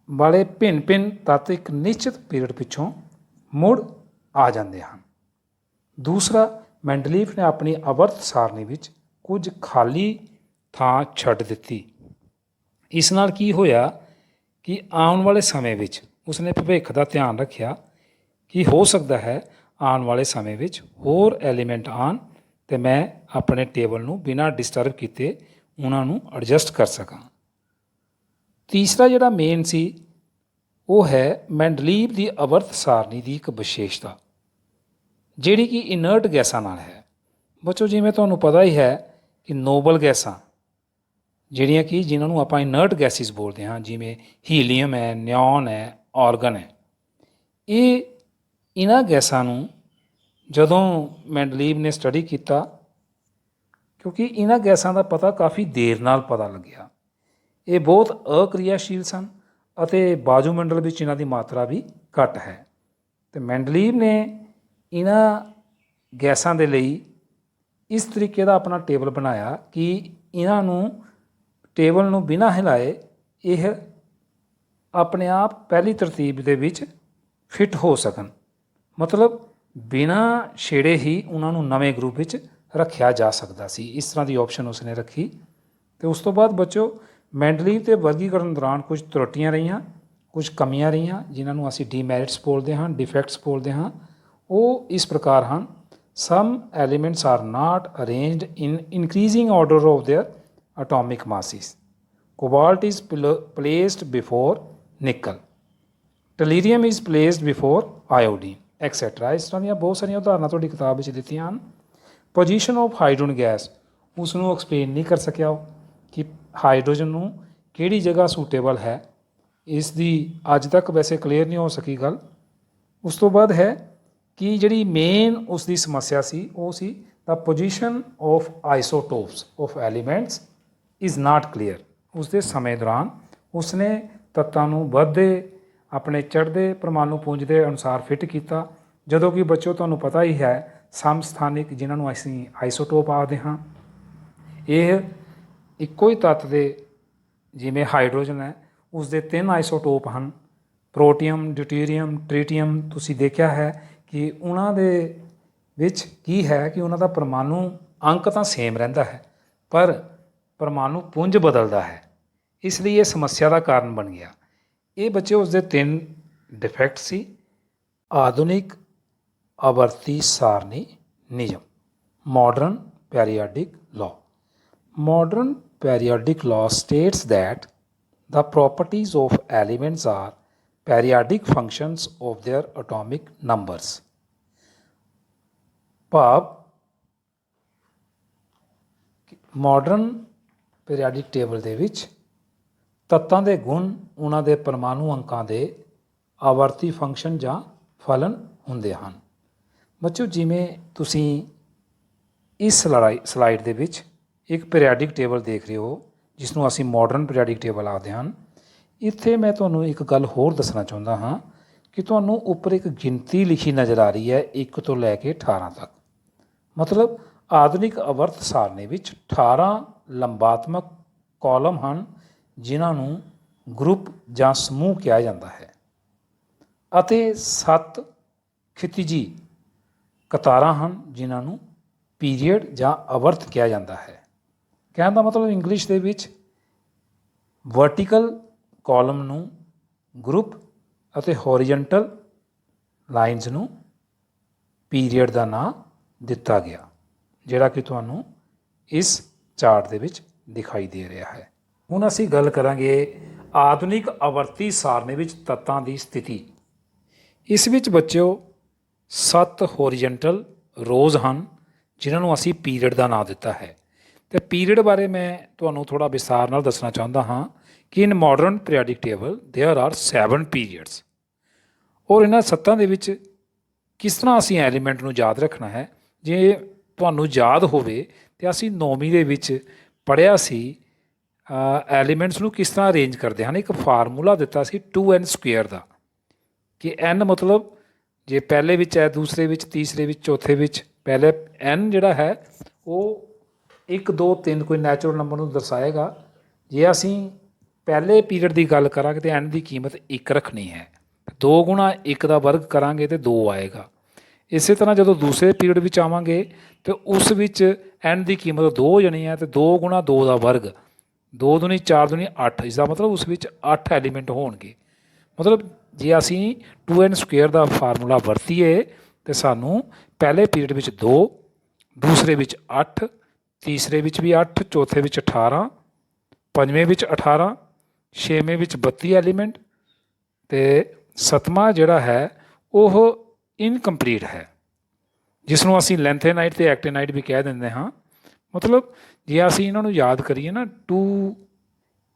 Speaker 1: ਵਾਲੇ ਭਿੰਨ ਤੱਤ ਇੱਕ ਨਿਸ਼ਚਿਤ ਪੀਰੀਅਡ ਪਿੱਛੋਂ ਮੁੜ ਆ ਜਾਂਦੇ ਹਨ। ਦੂਸਰਾ, ਮੈਂਡਲੀਵ ਨੇ ਆਪਣੀ ਆਵਰਤ ਸਾਰਣੀ ਵਿੱਚ ਕੁਝ ਖਾਲੀ ਥਾਂ ਛੱਡ ਦਿੱਤੀ। ਇਸ ਨਾਲ ਕੀ ਹੋਇਆ ਕਿ ਆਉਣ ਵਾਲੇ ਸਮੇਂ ਵਿੱਚ ਉਸਨੇ ਭਵਿੱਖ ਦਾ ਧਿਆਨ ਰੱਖਿਆ ਕਿ ਹੋ ਸਕਦਾ ਹੈ ਆਉਣ ਵਾਲੇ ਸਮੇਂ ਵਿੱਚ ਹੋਰ ਐਲੀਮੈਂਟ ਆਉਣ ਅਤੇ ਮੈਂ ਆਪਣੇ ਟੇਬਲ ਨੂੰ ਬਿਨਾਂ ਡਿਸਟਰਬ ਕੀਤੇ ਉਹਨਾਂ ਨੂੰ ਐਡਜਸਟ ਕਰ ਸਕਾਂ। ਤੀਸਰਾ ਜਿਹੜਾ ਮੇਨ ਸੀ ਉਹ ਹੈ ਮੈਂਡਲੀਵ ਦੀ ਆਵਰਤ ਸਾਰਣੀ ਦੀ ਇੱਕ ਵਿਸ਼ੇਸ਼ਤਾ, ਜਿਹੜੀ ਕਿ ਇਨਰਟ ਗੈਸਾਂ ਨਾਲ ਹੈ। ਬੱਚੋ, ਜਿਵੇਂ ਤੁਹਾਨੂੰ ਪਤਾ ਹੀ ਹੈ ਕਿ ਨੋਬਲ ਗੈਸਾਂ ਜਿਹੜੀਆਂ ਕਿ ਜਿਨ੍ਹਾਂ ਨੂੰ ਆਪਾਂ ਇਨਰਟ ਗੈਸਿਸ ਬੋਲਦੇ ਹਾਂ, ਜਿਵੇਂ ਹੀਲੀਅਮ ਹੈ, ਨਿਓਨ ਹੈ, ਆਰਗਨ ਹੈ, ਇਹਨਾਂ ਗੈਸਾਂ ਨੂੰ ਜਦੋਂ ਮੈਂਡਲੀਵ ਨੇ ਸਟੱਡੀ ਕੀਤਾ, ਕਿਉਂਕਿ ਇਹਨਾਂ ਗੈਸਾਂ ਦਾ ਪਤਾ ਕਾਫੀ ਦੇਰ ਨਾਲ ਪਤਾ ਲੱਗਿਆ। ਇਹ ਬਹੁਤ ਅਕਿਰਿਆਸ਼ੀਲ ਸਨ ਅਤੇ ਵਾਯੂਮੰਡਲ ਵਿੱਚ ਇਹਨਾਂ ਦੀ ਮਾਤਰਾ ਵੀ ਘੱਟ ਹੈ। ਅਤੇ ਮੈਂਡਲੀਵ ਨੇ ਇਹਨਾਂ ਗੈਸਾਂ ਦੇ ਲਈ ਇਸ ਤਰੀਕੇ ਦਾ ਆਪਣਾ ਟੇਬਲ ਬਣਾਇਆ ਕਿ ਇਹਨਾਂ ਨੂੰ ਟੇਬਲ ਨੂੰ ਬਿਨਾਂ ਹਿਲਾਏ ਇਹ ਆਪਣੇ ਆਪ ਪਹਿਲੀ ਤਰਤੀਬ ਦੇ ਵਿੱਚ ਫਿੱਟ ਹੋ ਸਕਣ, ਮਤਲਬ ਬਿਨਾਂ ਛੇੜੇ ਹੀ ਉਹਨਾਂ ਨੂੰ ਨਵੇਂ ਗਰੁੱਪ ਵਿੱਚ ਰੱਖਿਆ ਜਾ ਸਕਦਾ ਸੀ। ਇਸ ਤਰ੍ਹਾਂ ਦੀ ਆਪਸ਼ਨ ਉਸਨੇ ਰੱਖੀ। ਤੇ ਉਸ ਤੋਂ ਬਾਅਦ ਬੱਚੋ ਮੈਂਡਲੀ ਤੇ ਵਰਗੀਕਰਨ ਦੌਰਾਨ ਕੁਝ ਤਰੁੱਟੀਆਂ ਰਹੀਆਂ, ਕੁਝ ਕਮੀਆਂ ਰਹੀਆਂ, ਜਿਨ੍ਹਾਂ ਨੂੰ ਅਸੀਂ ਡੀਮੈਰਿਟਸ ਬੋਲਦੇ ਹਾਂ, ਡਿਫੈਕਟਸ ਬੋਲਦੇ ਹਾਂ। ਉਹ ਇਸ ਪ੍ਰਕਾਰ ਹਨ: some elements are not arranged in increasing order of their atomic masses. Cobalt is placed before nickel. Tellurium is placed before iodine etcetera. ਇਸ ਤਰ੍ਹਾਂ ਦੀਆਂ ਬਹੁਤ ਸਾਰੀਆਂ ਉਦਾਹਰਨਾਂ ਤੁਹਾਡੀ ਕਿਤਾਬ ਵਿੱਚ ਦਿੱਤੀਆਂ ਹਨ। ਪੋਜੀਸ਼ਨ ਆਫ ਹਾਈਡਰੋਜਨ ਗੈਸ, ਉਸ ਨੂੰ ਐਕਸਪਲੇਨ ਨਹੀਂ ਕਰ ਸਕਿਆ ਉਹ ਕਿ ਹਾਈਡਰੋਜਨ ਨੂੰ ਕਿਹੜੀ ਜਗ੍ਹਾ ਸੂਟੇਬਲ ਹੈ। ਇਸ ਦੀ ਅੱਜ ਤੱਕ ਵੈਸੇ ਕਲੀਅਰ ਨਹੀਂ ਹੋ ਸਕੀ ਗੱਲ। ਉਸ ਤੋਂ ਬਾਅਦ ਹੈ ਕਿ ਜਿਹੜੀ ਮੇਨ ਉਸ ਦੀ ਸਮੱਸਿਆ ਸੀ ਉਹ ਸੀ the position of isotopes of elements is not clear. ਉਸ ਦੇ ਸਮੇਂ ਦੌਰਾਨ ਉਸਨੇ ਤੱਤਾਂ ਨੂੰ ਵੱਧਦੇ ਆਪਣੇ ਚੜ੍ਹਦੇ ਪਰਮਾਣੂ ਪੁੰਜ ਦੇ ਅਨੁਸਾਰ ਫਿੱਟ ਕੀਤਾ, ਜਦੋਂ ਕਿ ਬੱਚੋ ਤੁਹਾਨੂੰ ਪਤਾ ਹੀ ਹੈ ਸਮਸਥਾਨਿਕ, ਜਿਨ੍ਹਾਂ ਨੂੰ ਅਸੀਂ ਆਈਸੋਟੋਪ ਆਖਦੇ ਹਾਂ, ਇਹ ਇੱਕੋ ਹੀ ਤੱਤ ਦੇ, ਜਿਵੇਂ ਹਾਈਡਰੋਜਨ ਹੈ ਉਸ ਦੇ 3 ਆਈਸੋਟੋਪ ਹਨ, ਪ੍ਰੋਟੀਅਮ, ਡਿਊਟੀਰੀਅਮ, ਟ੍ਰੀਟੀਅਮ। ਤੁਸੀਂ ਦੇਖਿਆ ਹੈ ਕਿ ਉਹਨਾਂ ਦੇ ਵਿੱਚ ਕੀ ਹੈ ਕਿ ਉਹਨਾਂ ਦਾ ਪਰਮਾਣੂ ਅੰਕ ਤਾਂ ਸੇਮ ਰਹਿੰਦਾ ਹੈ, ਪਰ ਪਰਮਾਣੂ ਪੁੰਜ ਬਦਲਦਾ ਹੈ। ਇਸ ਲਈ ਇਹ ਸਮੱਸਿਆ ਦਾ ਕਾਰਨ ਬਣ ਗਿਆ। ਇਹ ਬੱਚੇ ਉਸ ਦੇ 3 ਡਿਫੈਕਟ ਸੀ। ਆਧੁਨਿਕ ਆਵਰਤੀ ਸਾਰਣੀ ਨਿਯਮ, modern periodic law. Modern periodic law states that the properties of elements are periodic functions of their atomic numbers। ਭਾਵ ਮਾਡਰਨ ਪੀਰੀਆਡਿਕ ਟੇਬਲ ਦੇ ਵਿੱਚ ਤੱਤਾਂ ਦੇ ਗੁਣ ਉਹਨਾਂ ਦੇ ਪਰਮਾਣੂ ਅੰਕਾਂ ਦੇ ਆਵਰਤੀ ਫੰਕਸ਼ਨ ਜਾਂ ਫਲਨ ਹੁੰਦੇ ਹਨ। ਬੱਚੋ ਜਿਵੇਂ ਤੁਸੀਂ ਇਸ ਸਲਾਈਡ ਦੇ ਵਿੱਚ ਇੱਕ ਪੀਰੀਆਡਿਕ ਟੇਬਲ ਦੇਖ ਰਹੇ ਹੋ, ਜਿਸ ਨੂੰ ਅਸੀਂ ਮਾਡਰਨ ਪੀਰੀਆਡਿਕ ਟੇਬਲ ਆਖਦੇ ਹਨ। ਇੱਥੇ ਮੈਂ ਤੁਹਾਨੂੰ ਇੱਕ ਗੱਲ ਹੋਰ ਦੱਸਣਾ ਚਾਹੁੰਦਾ ਹਾਂ ਕਿ ਤੁਹਾਨੂੰ ਉੱਪਰ ਇੱਕ ਗਿਣਤੀ ਲਿਖੀ ਨਜ਼ਰ ਆ ਰਹੀ ਹੈ 1 ਤੋਂ ਲੈ ਕੇ 18 ਤੱਕ। ਮਤਲਬ ਆਧੁਨਿਕ ਆਵਰਤ ਸਾਰਣੀ ਵਿੱਚ 18 ਲੰਬਾਤਮਕ ਕਾਲਮ ਹਨ, ਜਿਨ੍ਹਾਂ ਨੂੰ ਗਰੁੱਪ ਜਾਂ ਸਮੂਹ ਕਿਹਾ ਜਾਂਦਾ ਹੈ, ਅਤੇ 7 ਖਿਤਿਜੀ ਕਤਾਰਾਂ ਹਨ, ਜਿਨ੍ਹਾਂ ਨੂੰ ਪੀਰੀਅਡ ਜਾਂ ਆਵਰਤ ਕਿਹਾ ਜਾਂਦਾ ਹੈ। ਕਹਿਣ ਦਾ ਮਤਲਬ ਇੰਗਲਿਸ਼ ਦੇ ਵਿੱਚ ਵਰਟੀਕਲ ਕਾਲਮ ਨੂੰ ਗਰੁੱਪ ਅਤੇ ਹੌਰੀਜੈਂਟਲ ਲਾਈਨਸ ਨੂੰ ਪੀਰੀਅਡ ਦਾ ਨਾਂ ਦਿੱਤਾ ਗਿਆ, ਜਿਹੜਾ ਕਿ ਤੁਹਾਨੂੰ ਇਸ ਚਾਰਟ ਦੇ ਵਿੱਚ ਦਿਖਾਈ ਦੇ ਰਿਹਾ ਹੈ। ਹੁਣ ਅਸੀਂ ਗੱਲ ਕਰਾਂਗੇ ਆਧੁਨਿਕ ਆਵਰਤੀ ਸਾਰਣੀ ਵਿੱਚ ਤੱਤਾਂ ਦੀ ਸਥਿਤੀ। ਇਸ ਵਿੱਚ ਬੱਚਿਓ 7 ਹੌਰੀਜੈਂਟਲ ਰੋਜ਼ ਹਨ, ਜਿਨ੍ਹਾਂ ਨੂੰ ਅਸੀਂ ਪੀਰੀਅਡ ਦਾ ਨਾਂ ਦਿੱਤਾ ਹੈ। ਅਤੇ ਪੀਰੀਅਡ ਬਾਰੇ ਮੈਂ ਤੁਹਾਨੂੰ ਥੋੜ੍ਹਾ ਵਿਸਥਾਰ ਨਾਲ ਦੱਸਣਾ ਚਾਹੁੰਦਾ ਹਾਂ ਕਿ in modern periodic table there are 7 periods. ਔਰ ਇਹਨਾਂ 7 ਦੇ ਵਿੱਚ ਕਿਸ ਤਰ੍ਹਾਂ ਅਸੀਂ ਐਲੀਮੈਂਟ ਨੂੰ ਯਾਦ ਰੱਖਣਾ ਹੈ, ਜੇ ਤੁਹਾਨੂੰ ਯਾਦ ਹੋਵੇ ਤਾਂ ਅਸੀਂ 9ਵੀਂ ਦੇ ਵਿੱਚ ਪੜ੍ਹਿਆ ਸੀ ਐਲੀਮੈਂਟਸ ਨੂੰ ਕਿਸ ਤਰ੍ਹਾਂ ਅਰੇਂਜ ਕਰਦੇ ਹਨ। ਇੱਕ ਫਾਰਮੂਲਾ ਦਿੱਤਾ ਸੀ 2n² ਦਾ, ਕਿ n ਮਤਲਬ ਜੇ ਪਹਿਲੇ ਵਿੱਚ ਹੈ, ਦੂਸਰੇ ਵਿੱਚ, ਤੀਸਰੇ ਵਿੱਚ, ਚੌਥੇ ਵਿੱਚ, ਪਹਿਲੇ n ਜਿਹੜਾ ਹੈ ਉਹ 1 2 3 ਕੋਈ ਨੈਚੁਰਲ ਨੰਬਰ ਨੂੰ ਦਰਸਾਏਗਾ। ਜੇ ਅਸੀਂ ਪਹਿਲੇ ਪੀਰੀਅਡ ਦੀ ਗੱਲ ਕਰਾਂਗੇ ਤਾਂ n ਦੀ ਕੀਮਤ 1 ਰੱਖਣੀ ਹੈ। 2 ਗੁਣਾ 1 ਦਾ ਵਰਗ ਕਰਾਂਗੇ ਤਾਂ 2 ਆਏਗਾ। ਇਸੇ ਤਰ੍ਹਾਂ ਜਦੋਂ ਦੂਸਰੇ ਪੀਰੀਅਡ ਵਿੱਚ ਆਵਾਂਗੇ ਤਾਂ ਉਸ ਵਿੱਚ n ਦੀ ਕੀਮਤ 2 ਹੋ ਜਾਣੀ ਹੈ, ਅਤੇ 2 ਗੁਣਾ 2 ਦਾ ਵਰਗ 2 ਦੂਣੀ 4 ਦੂਣੀ 8। ਇਸ ਦਾ ਮਤਲਬ ਉਸ ਵਿੱਚ 8 ਐਲੀਮੈਂਟ ਹੋਣਗੇ। ਮਤਲਬ ਜੇ ਅਸੀਂ 2n² ਦਾ ਫਾਰਮੂਲਾ ਵਰਤੀਏ ਤਾਂ ਸਾਨੂੰ ਪਹਿਲੇ ਪੀਰੀਅਡ ਵਿੱਚ 2, ਦੂਸਰੇ ਵਿੱਚ 8, ਤੀਸਰੇ ਵਿੱਚ ਵੀ 8, ਚੌਥੇ ਵਿੱਚ 18, ਪੰਜਵੇਂ ਵਿੱਚ 18, ਛੇਵੇਂ ਵਿੱਚ 32 ਐਲੀਮੈਂਟ, ਅਤੇ 7ਵਾਂ ਜਿਹੜਾ ਹੈ ਉਹ ਇਨਕੰਪਲੀਟ ਹੈ, ਜਿਸ ਨੂੰ ਅਸੀਂ ਲੈਂਥੇਨਾਈਟ ਅਤੇ ਐਕਟੇਨਾਈਟ ਵੀ ਕਹਿ ਦਿੰਦੇ ਹਾਂ। ਮਤਲਬ ਜੇ ਅਸੀਂ ਇਹਨਾਂ ਨੂੰ ਯਾਦ ਕਰੀਏ ਨਾ 2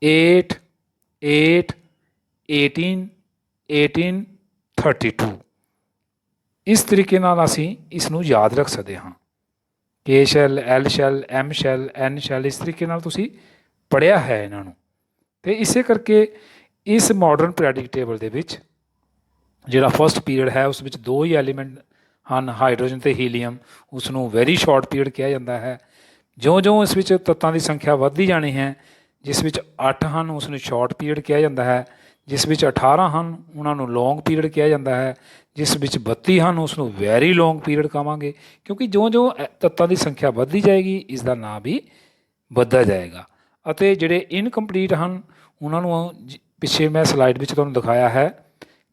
Speaker 1: 8 8 18 18 32, ਇਸ ਤਰੀਕੇ ਨਾਲ ਅਸੀਂ ਇਸ ਨੂੰ ਯਾਦ ਰੱਖ ਸਕਦੇ ਹਾਂ। K shell, L shell, M shell, N shell, ਇਸ ਤਰੀਕੇ ਨਾਲ ਤੁਸੀਂ ਪੜ੍ਹਿਆ ਹੈ ਇਹਨਾਂ ਨੂੰ। ਅਤੇ ਇਸੇ ਕਰਕੇ ਇਸ ਮਾਡਰਨ ਪੀਰੀਆਡਿਕ ਟੇਬਲ ਦੇ ਵਿੱਚ ਜਿਹੜਾ ਫਸਟ ਪੀਰੀਅਡ ਹੈ ਉਸ ਵਿੱਚ 2 ਹੀ ਐਲੀਮੈਂਟ ਹਨ, ਹਾਈਡਰੋਜਨ ਅਤੇ ਹੀਲੀਅਮ। ਉਸ ਨੂੰ ਵੈਰੀ ਸ਼ਾਰਟ ਪੀਰੀਅਡ ਕਿਹਾ ਜਾਂਦਾ ਹੈ। ਜਿਉਂ-ਜਿਉਂ ਇਸ ਵਿੱਚ ਤੱਤਾਂ ਦੀ ਸੰਖਿਆ ਵੱਧਦੀ ਜਾਣੀ ਹੈ, ਜਿਸ ਵਿੱਚ 8 ਹਨ, ਉਸ ਨੂੰ ਸ਼ਾਰਟ ਪੀਰੀਅਡ ਕਿਹਾ ਜਾਂਦਾ ਹੈ। ਜਿਸ ਵਿੱਚ 18 ਹਨ ਉਹਨਾਂ ਨੂੰ ਲੌਂਗ ਪੀਰੀਅਡ ਕਿਹਾ ਜਾਂਦਾ ਹੈ, ਜਿਸ ਵਿੱਚ 32 ਹਨ ਉਸ ਨੂੰ ਵੈਰੀ ਲੌਂਗ ਪੀਰੀਅਡ ਕਹਾਂਗੇ, ਕਿਉਂਕਿ ਜਿਉਂ-ਜਿਉਂ ਤੱਤਾਂ ਦੀ ਸੰਖਿਆ ਵੱਧਦੀ ਜਾਏਗੀ ਇਸ ਦਾ ਨਾਂ ਵੀ ਵੱਧਦਾ ਜਾਏਗਾ। ਅਤੇ ਜਿਹੜੇ ਇਨਕੰਪਲੀਟ ਹਨ ਉਹਨਾਂ ਨੂੰ ਪਿੱਛੇ ਮੈਂ ਸਲਾਈਡ ਵਿੱਚ ਤੁਹਾਨੂੰ ਦਿਖਾਇਆ ਹੈ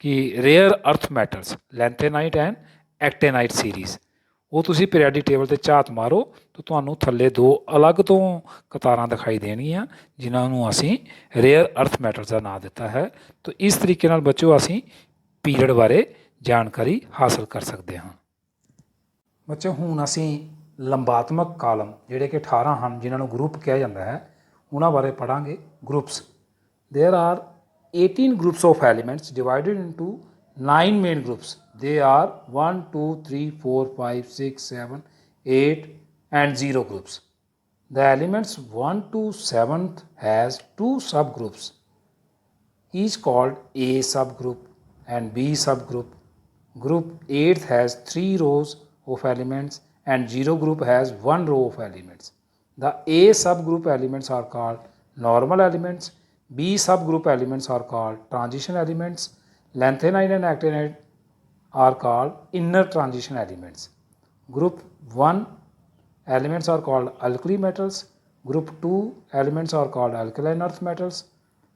Speaker 1: ਕਿ ਰੇਅਰ ਅਰਥ ਮੈਟਲਸ ਲੈਂਥੇਨਾਈਟ ਐਂਡ ਐਕਟੇਨਾਈਟ ਸੀਰੀਜ਼, ਉਹ ਤੁਸੀਂ ਪੀਰੀਆਡਿਕ ਟੇਬਲ 'ਤੇ ਝਾਤ ਮਾਰੋ ਤਾਂ ਤੁਹਾਨੂੰ ਥੱਲੇ ਦੋ ਅਲੱਗ ਤੋਂ ਕਤਾਰਾਂ ਦਿਖਾਈ ਦੇਣਗੀਆਂ ਜਿਨ੍ਹਾਂ ਨੂੰ ਅਸੀਂ ਰੇਅਰ ਅਰਥ ਮੈਟਲਸ ਦਾ ਨਾਂ ਦਿੱਤਾ ਹੈ। ਤਾਂ ਇਸ ਤਰੀਕੇ ਨਾਲ ਬੱਚਿਓ ਅਸੀਂ ਪੀਰੀਅਡ ਬਾਰੇ ਜਾਣਕਾਰੀ ਹਾਸਲ ਕਰ ਸਕਦੇ ਹਾਂ। ਬੱਚਿਓ ਹੁਣ ਅਸੀਂ ਲੰਬਾਤਮਕ ਕਾਲਮ ਜਿਹੜੇ ਕਿ 18 ਹਨ ਜਿਨ੍ਹਾਂ ਨੂੰ ਗਰੁੱਪ ਕਿਹਾ ਜਾਂਦਾ ਹੈ ਉਹਨਾਂ ਬਾਰੇ ਪੜ੍ਹਾਂਗੇ। Groups, there are 18 groups of elements divided into 9 main groups. They are 1, 2, 3, 4, 5, 6, 7, 8 and 0 groups. The elements 1 to 7th has 2 subgroups, each called A subgroup and B subgroup. Group 8th has 3 rows of elements and 0 group has 1 row of elements. The A subgroup elements are called normal elements. B subgroup elements are called transition elements. Lanthanide and actinide are called inner transition elements. Group 1 elements are called alkali metals. Group 2 elements are called alkaline earth metals.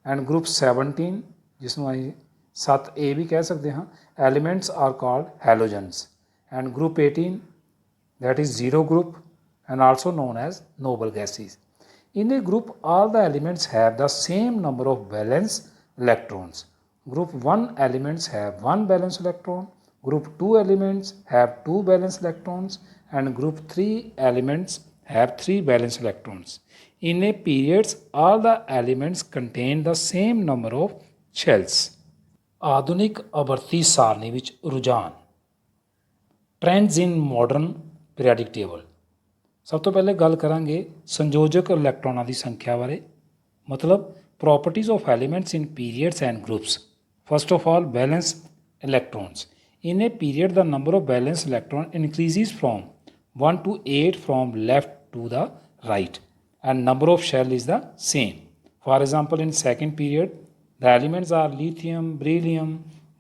Speaker 1: And group 17 जिसमें ਅਸੀਂ 7A भी कह सकते हैं, elements are called halogens. And group 18 that is zero group and also known as noble gases. In a group, all the elements have the same number of valence electrons. Group 1 elements have 1 valence electron, group 2 elements have 2 valence electrons, and group 3 elements have 3 valence electrons. In a periods, all the elements contain the same number of shells. ਆਧੁਨਿਕ ਆਵਰਤੀ ਸਾਰਣੀ ਵਿੱਚ ਰੁਝਾਨ, trends ਇਨ modern periodic table. ਸਭ ਤੋਂ ਪਹਿਲੇ ਗੱਲ ਕਰਾਂਗੇ ਸੰਯੋਜਕ ਇਲੈਕਟ੍ਰੋਨਾਂ ਦੀ ਸੰਖਿਆ ਬਾਰੇ, ਮਤਲਬ properties of elements in periods and groups. First of all wellness electrons. In a period, the number of valence electron increases from 1 to 8 from left to the right, and number of shell is the same. For example, in second period, the elements are lithium, beryllium,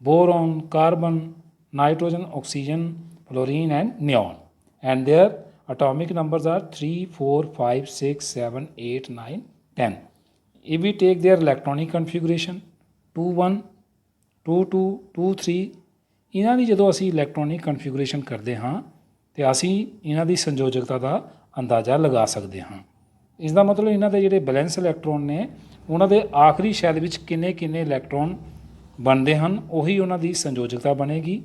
Speaker 1: boron, carbon, nitrogen, oxygen, fluorine and neon, and their atomic numbers are 3, 4, 5, 6, 7, 8, 9, 10. If we take their electronic configuration 2, 1, 2, 2, 2, 3, ਇਹਨਾਂ ਦੀ ਜਦੋਂ ਅਸੀਂ electronic ਕਨਫੀਗੂਰੇਸ਼ਨ ਕਰਦੇ ਹਾਂ ਤੇ ਅਸੀਂ ਇਹਨਾਂ ਦੀ ਸੰਯੋਜਕਤਾ ਦਾ ਅੰਦਾਜ਼ਾ ਲਗਾ ਸਕਦੇ ਹਾਂ। ਇਸ ਦਾ ਮਤਲਬ ਇਹਨਾਂ ਦੇ ਜਿਹੜੇ ਬੈਲੈਂਸ ਇਲੈਕਟ੍ਰੋਨ ਨੇ ਉਹਨਾਂ ਦੇ ਆਖਰੀ ਸ਼ੈੱਲ ਵਿੱਚ ਕਿੰਨੇ ਕਿੰਨੇ ਇਲੈਕਟ੍ਰੋਨ ਬਣਦੇ ਹਨ ਉਹੀ ਉਹਨਾਂ ਦੀ ਸੰਯੋਜਕਤਾ ਬਣੇਗੀ।